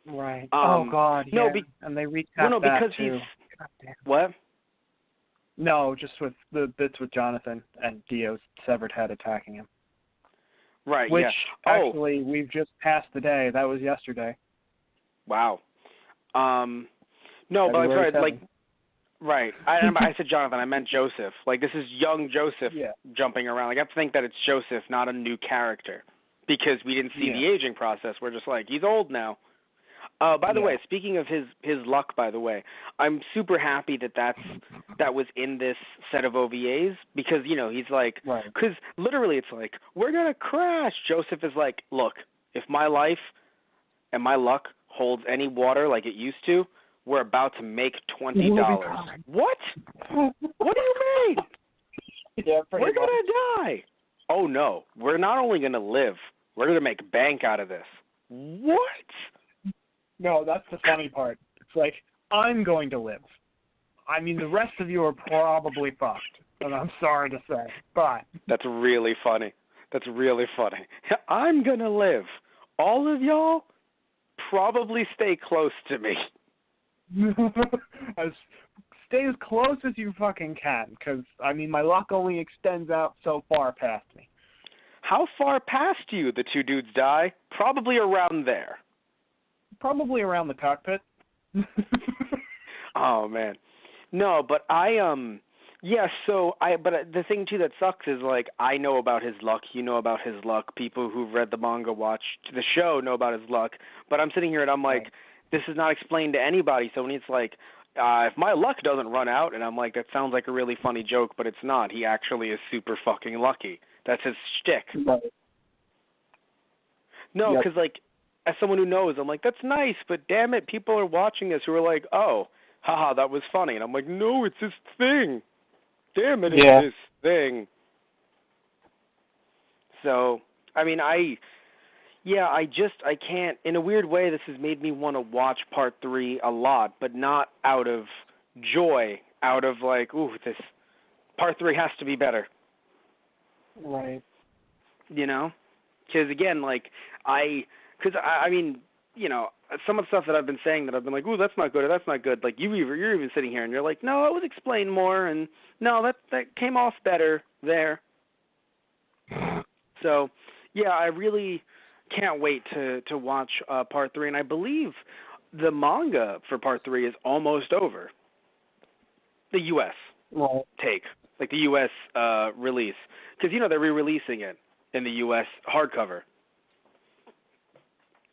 Right. Oh, God, yeah. No, and they recap because too. What? No, just with the bits with Jonathan and Dio's severed head attacking him. Right, Which, yeah. actually, we've just passed the day. That was yesterday. Wow. No, but I tried, like, right. I said Jonathan. I meant Joseph. Like, this is young Joseph jumping around. Like, I have to think that it's Joseph, not a new character, because we didn't see the aging process. We're just like, he's old now. By the way, speaking of his luck, by the way, I'm super happy that was in this set of OVAs because, you know, he's like, because literally it's like, we're going to crash. Joseph is like, look, if my life and my luck holds any water like it used to, we're about to make $20. What? What do you mean? Yeah, we're going to die. Oh, no. We're not only going to live, we're going to make bank out of this. What? No, that's the funny part. It's like, I'm going to live. I mean, the rest of you are probably fucked, and I'm sorry to say, but... That's really funny. I'm going to live. All of y'all probably stay close to me. Stay stay as close as you fucking can, because, I mean, my luck only extends out so far past me. How far past you the two dudes die? Probably around there. Probably around the cockpit. Oh, man. No, but but the thing, too, that sucks is, like, I know about his luck. You know about his luck. People who've read the manga, watched the show know about his luck. But I'm sitting here and I'm like, this is not explained to anybody. So when it's like, if my luck doesn't run out, and I'm like, that sounds like a really funny joke, but it's not. He actually is super fucking lucky. That's his shtick. Right. No, because, like, as someone who knows, I'm like, that's nice, but damn it, people are watching us who are like, oh, haha, that was funny. And I'm like, no, it's this thing. Damn it, it's this thing. So, I mean, I can't, in a weird way, this has made me want to watch Part 3 a lot, but not out of joy, out of like, ooh, this Part 3 has to be better. Right. You know? Because, again, like, I mean, you know, some of the stuff that I've been saying that I've been like, ooh, that's not good, or that's not good, like, you're even sitting here and you're like, no, it was explained more, and no, that came off better there. So, yeah, I really can't wait to watch Part 3, and I believe the manga for Part 3 is almost over. The U.S. take, like the U.S. Release. Because, you know, they're re-releasing it in the U.S. hardcover,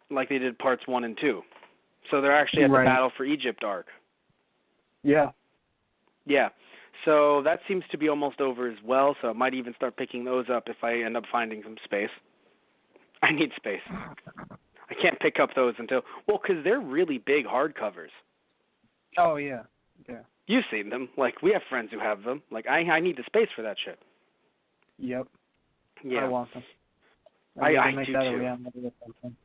like they did Parts 1 and 2. So they're actually at the Battle for Egypt arc. Yeah. Yeah. So that seems to be almost over as well, so I might even start picking those up if I end up finding some space. I need space. I can't pick up those until, well, because they're really big hardcovers. Oh, yeah. Yeah. You've seen them. Like, we have friends who have them. Like, I need the space for that shit. Yep. Yeah. I want them. I make do that too. A reality or something.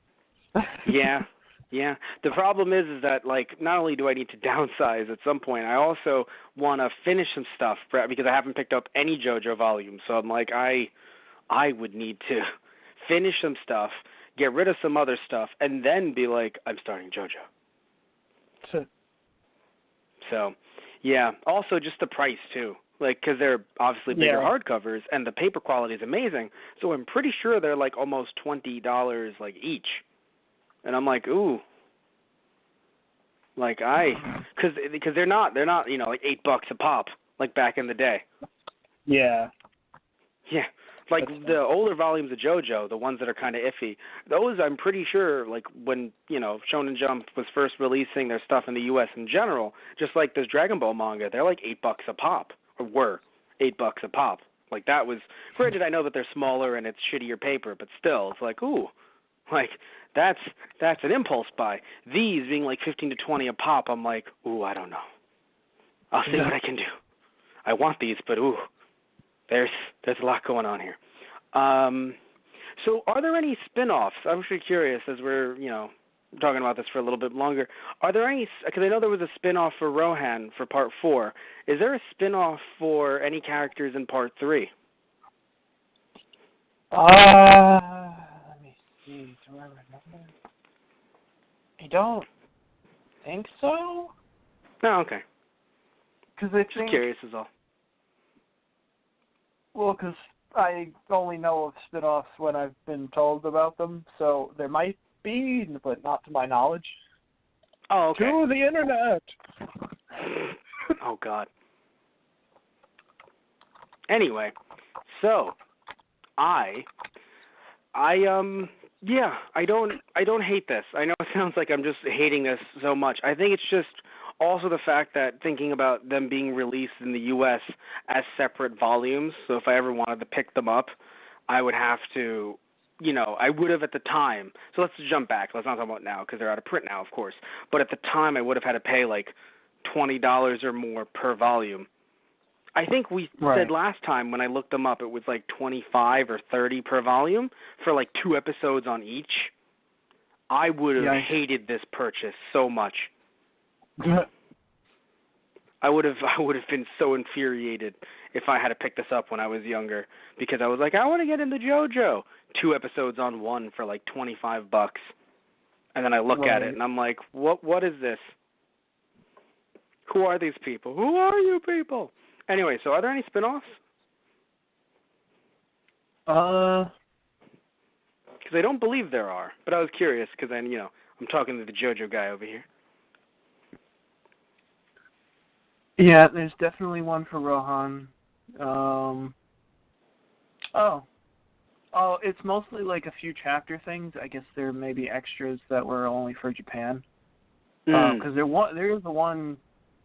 Yeah. Yeah. The problem is that, like, not only do I need to downsize at some point, I also want to finish some stuff because I haven't picked up any JoJo volumes. So I'm like, I would need to finish some stuff, get rid of some other stuff, and then be like, I'm starting JoJo. So, yeah. Also, just the price, too. Like, because they're obviously bigger hardcovers, and the paper quality is amazing. So I'm pretty sure they're, like, almost $20, like, each. And I'm like, ooh. Like, because they're not, you know, like $8 a pop, like back in the day. Yeah. Yeah. Like the older volumes of JoJo, the ones that are kind of iffy, those I'm pretty sure, like when, you know, Shonen Jump was first releasing their stuff in the U.S. in general, just like this Dragon Ball manga, they're like $8 a pop, or were $8 a pop. Like that was, granted I know that they're smaller and it's shittier paper, but still, it's like, ooh, like that's an impulse buy. These being like 15 to 20 a pop, I'm like, ooh, I don't know. I'll see what I can do. I want these, but ooh. There's a lot going on here. So are there any spin-offs? I'm actually curious as we're, you know, talking about this for a little bit longer. Are there any, because I know there was a spin-off for Rohan for Part 4. Is there a spin-off for any characters in Part 3? Let me see. Do I remember? I don't think so. No, okay. Because I Just curious is all. Well, because I only know of spin-offs when I've been told about them, so there might be, but not to my knowledge. Oh, okay. To the internet! Oh, God. Anyway, so, I don't hate this. I know it sounds like I'm just hating this so much. I think it's just also the fact that thinking about them being released in the U.S. as separate volumes, so if I ever wanted to pick them up, I would have to, you know, I would have at the time. So let's jump back. Let's not talk about now because they're out of print now, of course. But at the time, I would have had to pay like $20 or more per volume. I think we said last time when I looked them up, it was like $25 or $30 per volume for like 2 episodes on each. I would have hated this purchase so much. I would have been so infuriated if I had to pick this up when I was younger because I was like, I want to get into JoJo. 2 episodes on one for like $25, and then I look at it and I'm like, what is this? Who are these people? Who are you people? Anyway, so are there any spin-offs? Because I don't believe there are, but I was curious because then, I'm talking to the JoJo guy over here. Yeah, there's definitely one for Rohan. It's mostly like a few chapter things. I guess there may be extras that were only for Japan. Because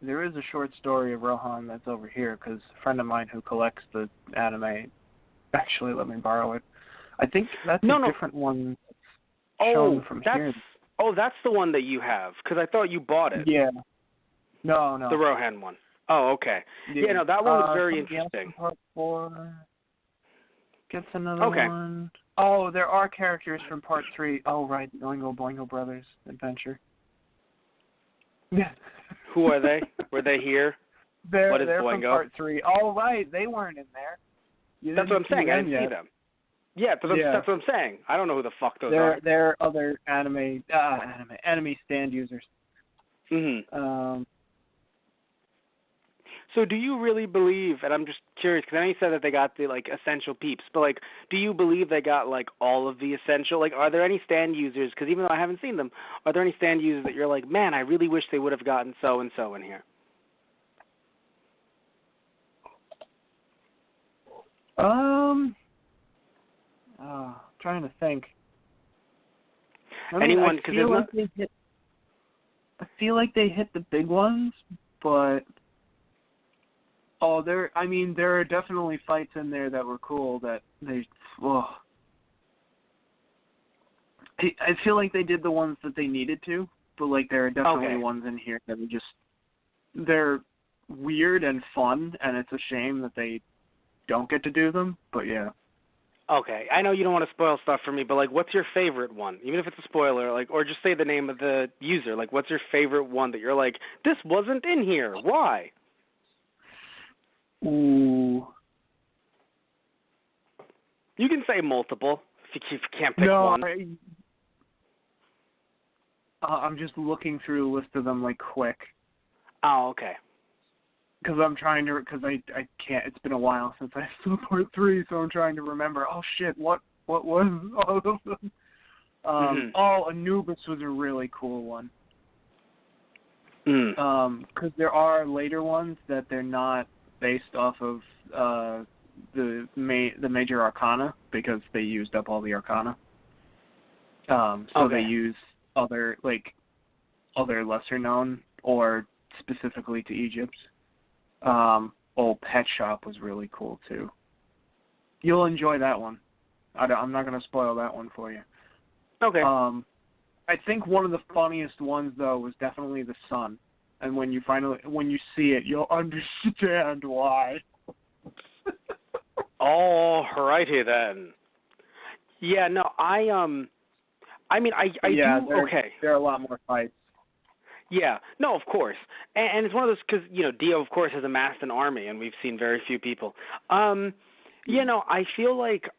there is a short story of Rohan that's over here. Because a friend of mine who collects the anime actually let me borrow it. I think that's a different one shown from here. Oh, that's the one that you have. Because I thought you bought it. Yeah. No. The Rohan one. Oh, okay. Yeah, no, that one was very interesting. Part 4 gets another one. Oh, there are characters from Part 3. Oh, right, Oingo Boingo Brothers Adventure. Yeah. Who are they? Were they here? What is they're Boingo? From Part 3. Oh, right, they weren't in there. That's what I'm saying. I didn't see them. Yeah, that's what I'm saying. I don't know who the fuck those are. They're other anime stand users. Mm-hmm. So do you really believe, and I'm just curious, because I know you said that they got the, essential peeps, but, do you believe they got, all of the essential? Are there any stand users, because even though I haven't seen them, are there any stand users that you're like, man, I really wish they would have gotten so-and-so in here? Trying to think. Anyone, because I feel like they hit the big ones, but... Oh, there are definitely fights in there that were cool that they... Oh. I feel like they did the ones that they needed to, but, there are definitely ones in here that are just... They're weird and fun, and it's a shame that they don't get to do them, but yeah. Okay, I know you don't want to spoil stuff for me, but, what's your favorite one? Even if it's a spoiler, or just say the name of the user. What's your favorite one that you're like, this wasn't in here, why? Ooh. You can say multiple if you can't pick one. I'm just looking through the list of them quick. Oh, okay. Because I'm trying to, because I can't. It's been a while since I saw Part 3, so I'm trying to remember. Oh shit, what was all of them? Oh, Anubis was a really cool one. Because there are later ones that they're not based off of the major arcana, because they used up all the arcana. They use other lesser known or specifically to Egypt. Pet Shop was really cool too. You'll enjoy that one. I'm not going to spoil that one for you. Okay. I think one of the funniest ones though was definitely the sun. And when you see it, you'll understand why. Alrighty then. Yeah, no, There are a lot more fights. Yeah, no, of course. And it's one of those, because, Dio, of course, has amassed an army, and we've seen very few people. I feel like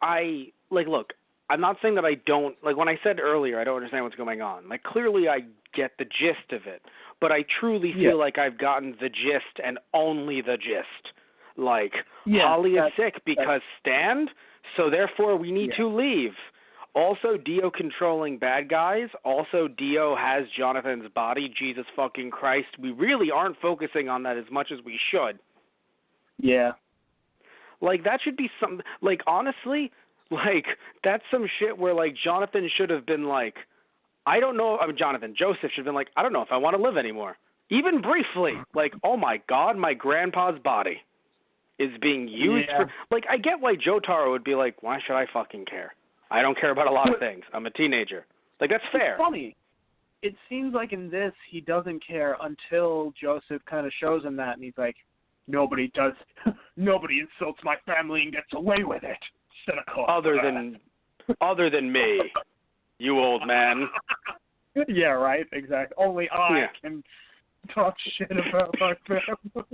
look, I'm not saying that I don't, when I said earlier, I don't understand what's going on. Clearly I get the gist of it, but I truly feel like I've gotten the gist and only the gist. Holly is sick because stand, so therefore we need to leave. Also, Dio controlling bad guys. Also, Dio has Jonathan's body. Jesus fucking Christ. We really aren't focusing on that as much as we should. Yeah. That should be some... honestly, that's some shit where, Jonathan should have been I don't know... Joseph should have been I don't know if I want to live anymore. Even briefly. Oh my God, my grandpa's body is being used for... I get why Jotaro would be why should I fucking care? I don't care about a lot of things. I'm a teenager. That's fair. It's funny. It seems like in this, he doesn't care until Joseph kind of shows him that, and he's like, nobody insults my family and gets away with it. Cynical. Other than me, you old man. Yeah, right, exactly. Only I can talk shit about my family.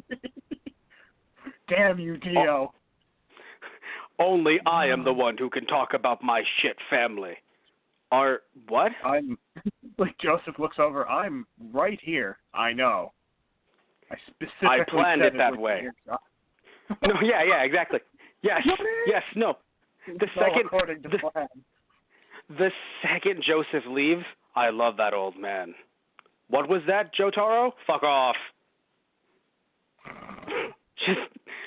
Damn you, Dio. Only I am the one who can talk about my shit family. What? Joseph looks over, I'm right here. I know. I specifically planned said it that way. No, yeah, exactly. Yes, no. The second Joseph leaves, I love that old man. What was that, Jotaro? Fuck off. Just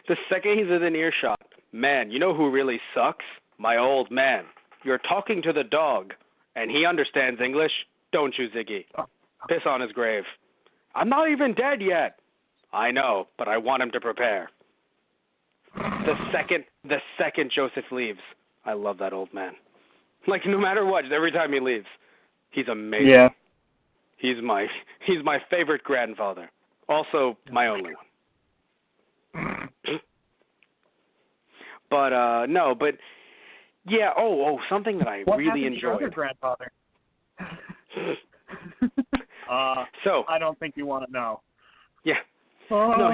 the second he's within earshot, man, you know who really sucks? My old man. You're talking to the dog, and he understands English, don't you, Ziggy? Piss on his grave. I'm not even dead yet. I know, but I want him to prepare. The second Joseph leaves, I love that old man. Like, no matter what, every time he leaves, he's amazing. Yeah. He's my favorite grandfather. Also, my only one. But yeah. Something that I really enjoyed. What happened to your other grandfather? So I don't think you want to know. Yeah. No,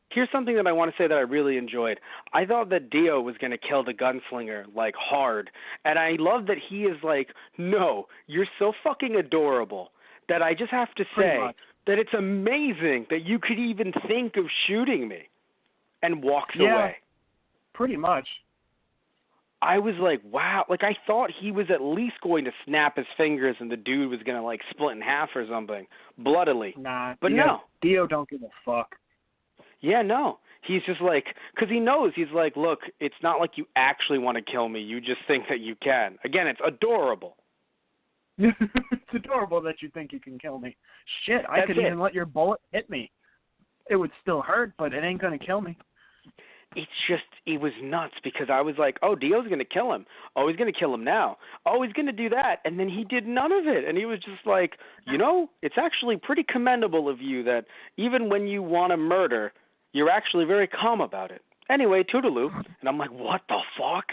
here's something that I want to say that I really enjoyed. I thought that Dio was going to kill the gunslinger, like, hard. And I love that he is like, no, you're so fucking adorable that I just have to say that it's amazing that you could even think of shooting me, and walks away. Pretty much. I was like, wow. Like, I thought he was at least going to snap his fingers and the dude was going to, like, split in half or something, bloodily. Nah. But no. Dio don't give a fuck. Yeah, no. He's just like, because he knows, he's like, look, it's not like you actually want to kill me. You just think that you can. Again, it's adorable. It's adorable that you think you can kill me. Shit, I could even let your bullet hit me. It would still hurt, but it ain't going to kill me. It was nuts because I was like, oh, Dio's going to kill him. Oh, he's going to kill him now. Oh, he's going to do that. And then he did none of it. And he was just like, it's actually pretty commendable of you that even when you want to murder, you're actually very calm about it. Anyway, toodaloo. And I'm like, what the fuck?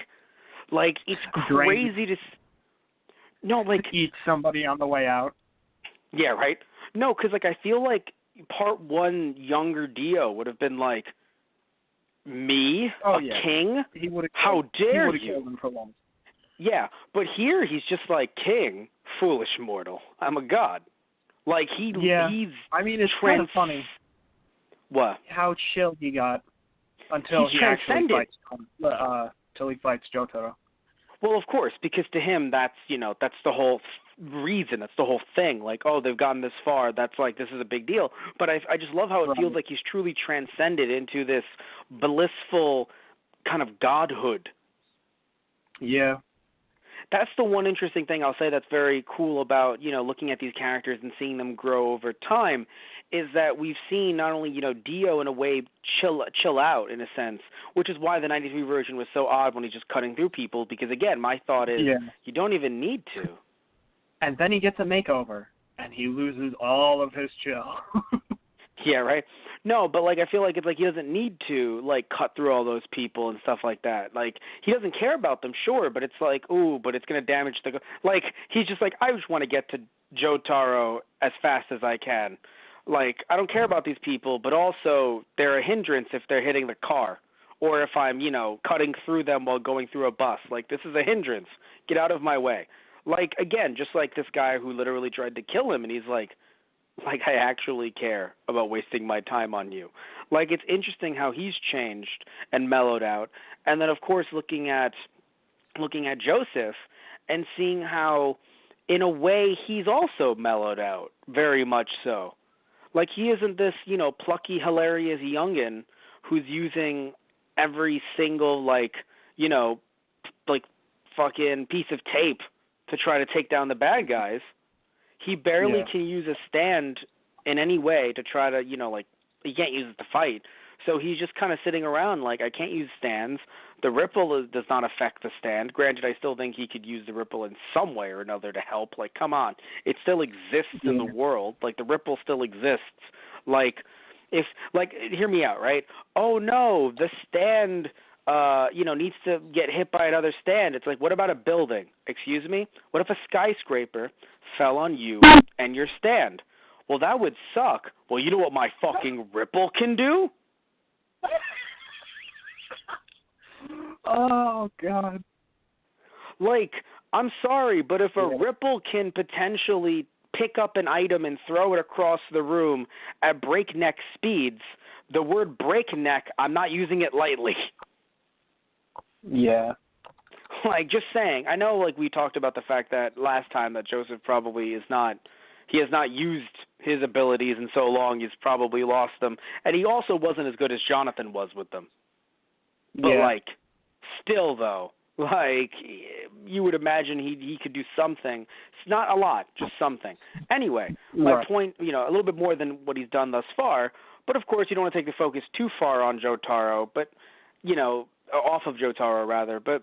Like, it's crazy to... No, like... Eat somebody on the way out. Yeah, right? No, because, like, I feel like part one younger Dio would have been like, me, king? How dare you? Killed him for long. Yeah, but here he's just like, king, foolish mortal, I'm a god. Like, he's... I mean, it's kind of funny. What? How chill he got until he actually fights Jotaro. Well, of course, because to him, that's the whole reason, that's the whole thing. Like, oh, they've gotten this far, that's like, this is a big deal. But I just love how it feels like he's truly transcended into this blissful kind of godhood. Yeah. That's the one interesting thing I'll say that's very cool about, looking at these characters and seeing them grow over time, is that we've seen not only, Dio in a way chill out in a sense, which is why the 93 version was so odd when he's just cutting through people, because again, my thought is you don't even need to. And then he gets a makeover, and he loses all of his chill. Yeah, right? No, but, like, I feel like it's like he doesn't need to, like, cut through all those people and stuff like that. Like, he doesn't care about them, sure, but it's like, ooh, but it's going to damage the... Like, he's just like, I just want to get to Jotaro as fast as I can. Like, I don't care about these people, but also they're a hindrance if they're hitting the car. Or if I'm, cutting through them while going through a bus. Like, this is a hindrance. Get out of my way. Like, again, just like this guy who literally tried to kill him, and he's like, I actually care about wasting my time on you. Like, it's interesting how he's changed and mellowed out. And then, of course, looking at Joseph and seeing how, in a way, he's also mellowed out, very much so. Like, he isn't this, plucky, hilarious youngin' who's using every single, fucking piece of tape to try to take down the bad guys. He barely can use a stand in any way to try to, he can't use it to fight. So he's just kind of sitting around like, I can't use stands. The ripple does not affect the stand. Granted, I still think he could use the ripple in some way or another to help. Like, come on. It still exists in the world. Like, the ripple still exists. Like, hear me out, right? Oh, no, the stand... needs to get hit by another stand. It's like, what about a building? Excuse me? What if a skyscraper fell on you and your stand? Well, that would suck. Well, you know what my fucking ripple can do? Oh, God. Like, I'm sorry, but if a ripple can potentially pick up an item and throw it across the room at breakneck speeds. The word breakneck, I'm not using it lightly. Yeah. Like, just saying. I know, like, we talked about the fact that last time that Joseph probably has not used his abilities in so long, he's probably lost them. And he also wasn't as good as Jonathan was with them. But, like, still, though, like, you would imagine he could do something. It's not a lot, just something. Anyway, my point, a little bit more than what he's done thus far. But, of course, you don't want to take the focus too far on Jotaro, but, off of Jotaro, rather. But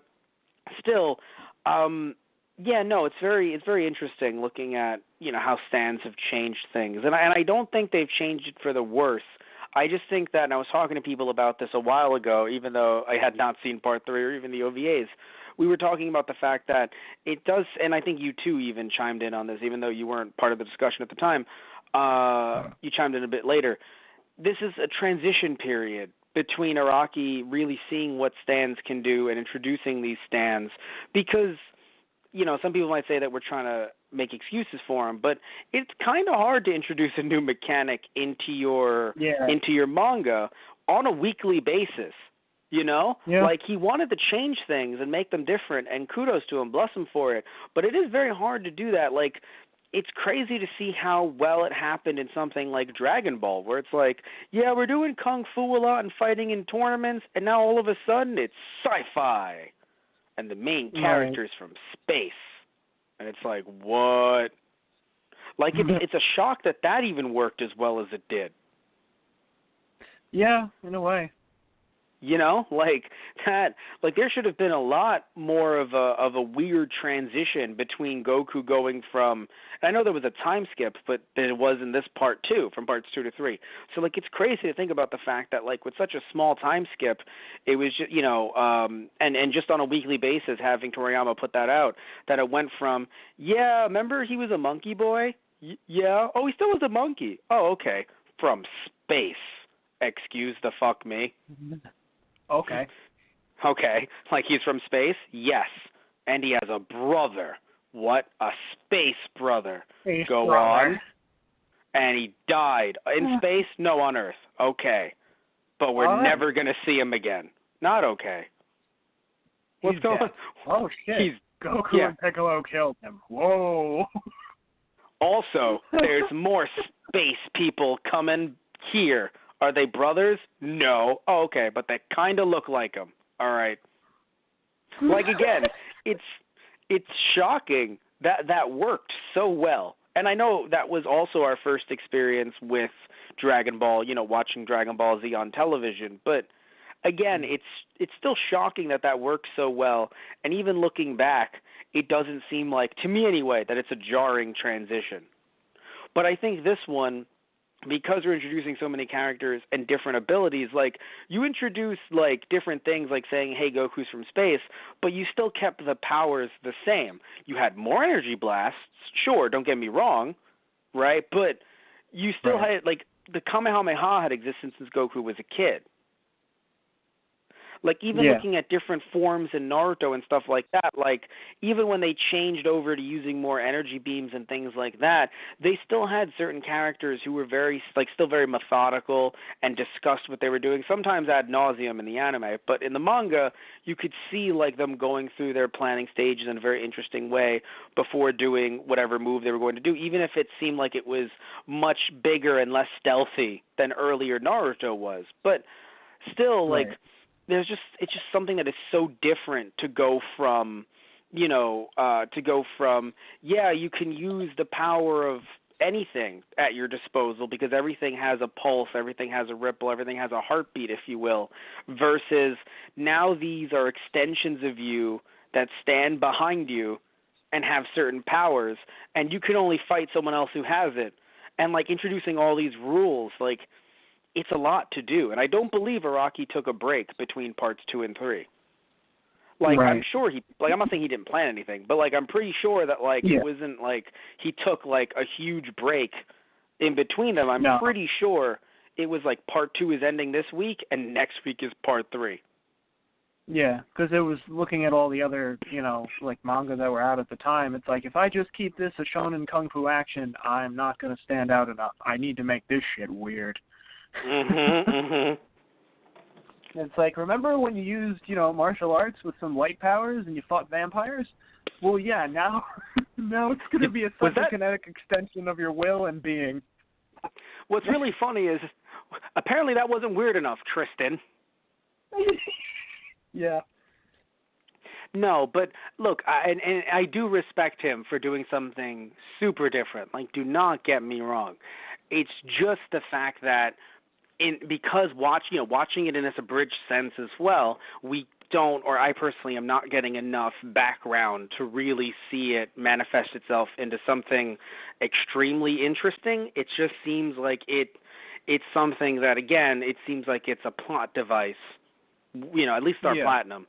still, it's very interesting looking at, how stands have changed things. And I don't think they've changed it for the worse. I just think that, and I was talking to people about this a while ago, even though I had not seen Part 3 or even the OVAs, we were talking about the fact that it does, and I think you too even chimed in on this, even though you weren't part of the discussion at the time, you chimed in a bit later. This is a transition period between Araki really seeing what stands can do and introducing these stands, because, some people might say that we're trying to make excuses for him, but it's kind of hard to introduce a new mechanic into your manga on a weekly basis. Like, he wanted to change things and make them different, and kudos to him, bless him for it. But it is very hard to do that. Like, it's crazy to see how well it happened in something like Dragon Ball, where it's like, we're doing kung fu a lot and fighting in tournaments, and now all of a sudden it's sci-fi, and the main character's from space. And it's like, what? Like, it's a shock that even worked as well as it did. Yeah, in a way. Like that. Like, there should have been a lot more of a weird transition between Goku going from. And I know there was a time skip, but there was in this part too, from parts 2 to 3. So, like, it's crazy to think about the fact that, like, with such a small time skip, it was just, and just on a weekly basis, having Toriyama put that out, that it went from, remember he was a monkey boy? Yeah. Oh, he still was a monkey. Oh, okay. From space. Excuse the fuck me. Okay. Okay. Like, he's from space? Yes. And he has a brother. What? A space brother. Go on. And he died. In space? No, on Earth. Okay. But we're never going to see him again. Not okay. What's going on? Oh, shit. Goku and Piccolo killed him. Whoa. Also, there's more space people coming here. Are they brothers? No. Oh, okay, but they kind of look like them. All right. Like, again, it's shocking that worked so well. And I know that was also our first experience with Dragon Ball, watching Dragon Ball Z on television. But, again, it's still shocking that works so well. And even looking back, it doesn't seem like, to me anyway, that it's a jarring transition. But I think this one, because we're introducing so many characters and different abilities, like, you introduce, like, different things, like saying, hey, Goku's from space, but you still kept the powers the same. You had more energy blasts, sure, don't get me wrong, right? But you still had, like, the Kamehameha had existed since Goku was a kid. Like, even looking at different forms in Naruto and stuff like that, like, even when they changed over to using more energy beams and things like that, they still had certain characters who were still very methodical and discussed what they were doing, sometimes ad nauseum in the anime. But in the manga, you could see, like, them going through their planning stages in a very interesting way before doing whatever move they were going to do, even if it seemed like it was much bigger and less stealthy than earlier Naruto was. But still, like, it's just something that is so different to go from, you can use the power of anything at your disposal because everything has a pulse, everything has a ripple, everything has a heartbeat, if you will, versus now these are extensions of you that stand behind you and have certain powers, and you can only fight someone else who has it. And, like, introducing all these rules, like, it's a lot to do, and I don't believe Araki took a break between parts 2 and 3. Like, I'm sure I'm not saying he didn't plan anything, but, like, I'm pretty sure that, like, it wasn't, like, he took, like, a huge break in between them. I'm pretty sure it was, like, part 2 is ending this week, and next week is part 3. Yeah, because it was looking at all the other, like manga that were out at the time. It's like, if I just keep this a shonen kung fu action, I'm not going to stand out enough. I need to make this shit weird. It's like, remember when you used, martial arts with some light powers and you fought vampires? Well, yeah, now it's going to be a psychokinetic extension of your will and being. What's really funny is, apparently that wasn't weird enough, Tristan. Yeah. No, but look, I do respect him for doing something super different. Like, do not get me wrong. It's just the fact that because watching it in this abridged sense as well, we don't, or I personally am not getting enough background to really see it manifest itself into something extremely interesting. It just seems like it's something that, again, it seems like it's a plot device. At least Star Platinum.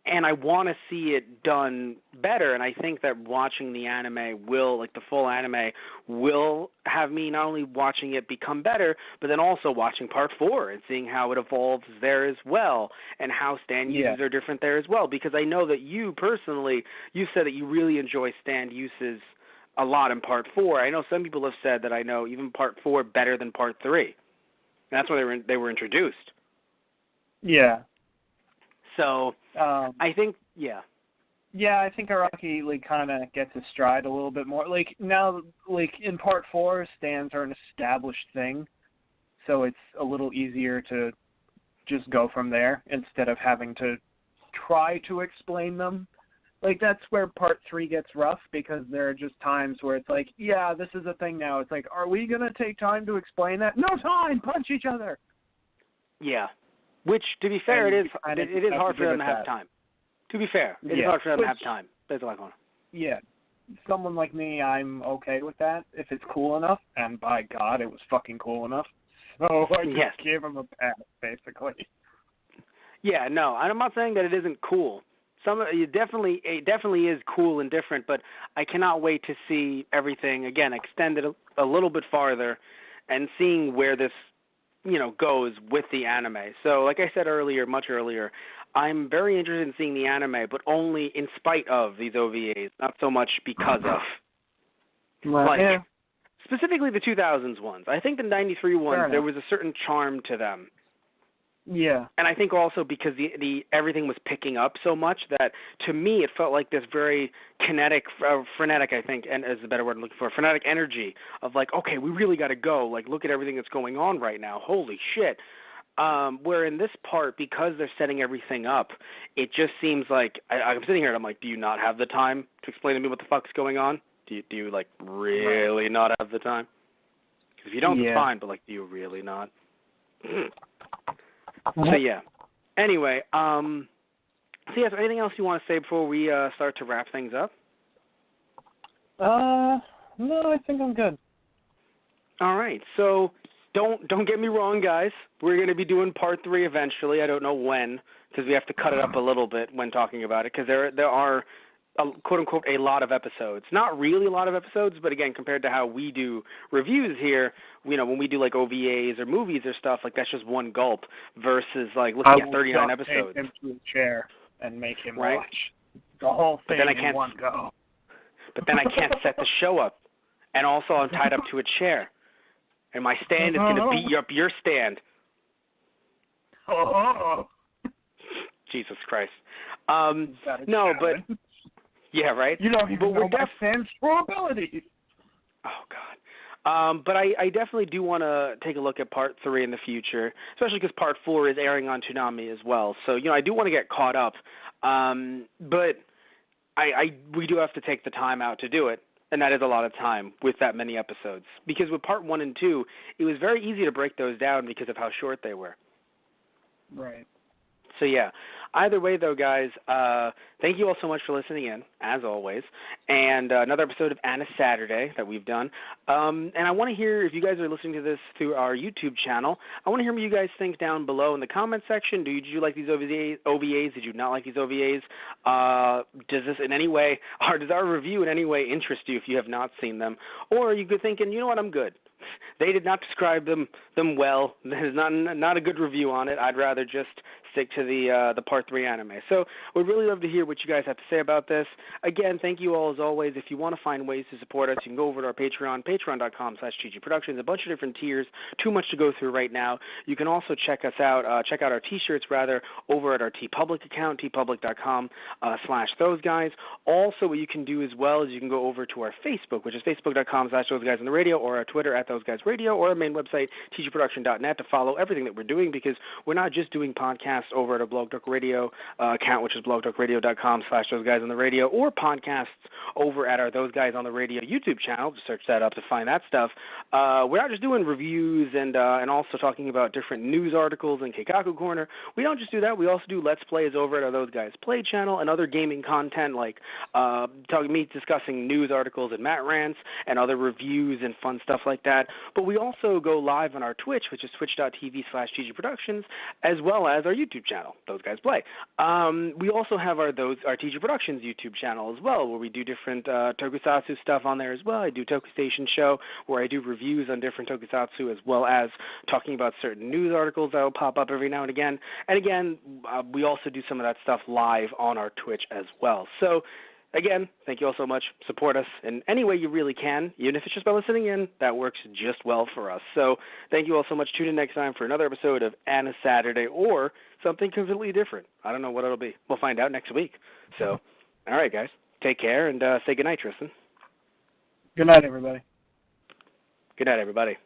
And I want to see it done better, and I think that watching the anime the full anime will have me not only watching it become better, but then also watching Part 4 and seeing how it evolves there as well, and how stand uses are different there as well, because I know that you personally, you said that you really enjoy stand uses a lot in Part 4. I know some people have said that I know even Part 4 better than Part 3. And that's why they were introduced. Yeah. So, I think, Yeah, I think Araki, kind of gets his stride a little bit more. Now, in Part 4, stands are an established thing, so it's a little easier to just go from there instead of having to try to explain them. That's where Part 3 gets rough, because there are just times where it's like, yeah, this is a thing now. It's like, are we going to take time to explain that? No time! Punch each other! Yeah. Which, to be fair, it is hard for them to have time. To be fair, it is hard for them to have time. There's a lot going on. Yeah. Someone like me, I'm okay with that if it's cool enough, and by God, it was fucking cool enough. So I just gave him a pass, basically. Yeah, no, I'm not saying that it isn't cool. It definitely is cool and different, but I cannot wait to see everything, again, extended a little bit farther and seeing where this goes with the anime. So, like I said much earlier, I'm very interested in seeing the anime, but only in spite of these OVAs, not so much because of. Specifically the 2000s ones. I think the 93 ones, there was a certain charm to them. Yeah. And I think also because the everything was picking up so much that, to me, it felt like this very frenetic, I think, and is a better word I'm looking for, frenetic energy of okay, we really got to go. Look at everything that's going on right now. Holy shit. Where in this part, because they're setting everything up, it just seems like, I'm sitting here and I'm like, do you not have the time to explain to me what the fuck's going on? Do you really not have the time? Because if you don't, it's fine, but do you really not? So, yeah. Anyway, is there anything else you want to say before we start to wrap things up? No, I think I'm good. All right. So, don't get me wrong, guys. We're going to be doing Part 3 eventually. I don't know when, because we have to cut it up a little bit when talking about it, because there are quote-unquote a lot of episodes. Not really a lot of episodes, but again, compared to how we do reviews here, when we do OVAs or movies or stuff, that's just one gulp versus looking at 39 episodes. I will take him to a chair and make him watch the whole thing in one go. But then I can't set the show up, and also I'm tied up to a chair, and my stand is going to beat up your stand. Oh. Jesus Christ. No, but... Yeah, right? You don't even know my stand's probabilities. Oh, God. But I definitely do want to take a look at Part 3 in the future, especially because Part 4 is airing on Toonami as well. So, I do want to get caught up. But we do have to take the time out to do it, and that is a lot of time with that many episodes. Because with Part 1 and 2, it was very easy to break those down because of how short they were. Right. So, yeah. Either way, though, guys, thank you all so much for listening in, as always. And another episode of Anna Saturday that we've done. And I want to hear, if you guys are listening to this through our YouTube channel, I want to hear what you guys think down below in the comment section. Did you like these OVAs? Did you not like these OVAs? Does this in any way, or does our review in any way interest you if you have not seen them? Or are you thinking, you know what, I'm good. They did not describe them well. There's not a good review on it. I'd rather just stick to the Part 3 anime. So we'd really love to hear what you guys have to say about this. Again, thank you all as always. If you want to find ways to support us, you can go over to our Patreon, patreon.com/JJProductions, a bunch of different tiers, too much to go through right now. You can also check us out, check out our T-shirts, rather, over at our TeePublic account, tpublic.com/thoseguys. Also, what you can do as well is you can go over to our Facebook, which is facebook.com/thoseguysontheradio, or our Twitter @thoseguysradio, or our main website, tgproduction.net, to follow everything that we're doing, because we're not just doing podcasts over at our Blog Talk Radio account, which is blogtalkradio.com/thoseguysontheradio, or podcasts over at our Those Guys on the Radio YouTube channel. Just search that up to find that stuff. We're not just doing reviews and also talking about different news articles in Keikaku Corner. We don't just do that. We also do Let's Plays over at our Those Guys Play channel and other gaming content, like me discussing news articles and Matt rants and other reviews and fun stuff like that. But we also go live on our Twitch, which is twitch.tv/TG as well as our YouTube channel, Those Guys Play. We also have our TG Productions YouTube channel as well, where we do different tokusatsu stuff on there as well. I do Toku Station Show, where I do reviews on different tokusatsu, as well as talking about certain news articles that will pop up every now and again. And again, we also do some of that stuff live on our Twitch as well. So again, thank you all so much. Support us in any way you really can. Even if it's just by listening in, that works just well for us. So thank you all so much. Tune in next time for another episode of Anna Saturday, or something completely different. I don't know what it'll be. We'll find out next week. So, all right, guys. Take care, and say goodnight, Tristan. Good night, everybody. Good night, everybody.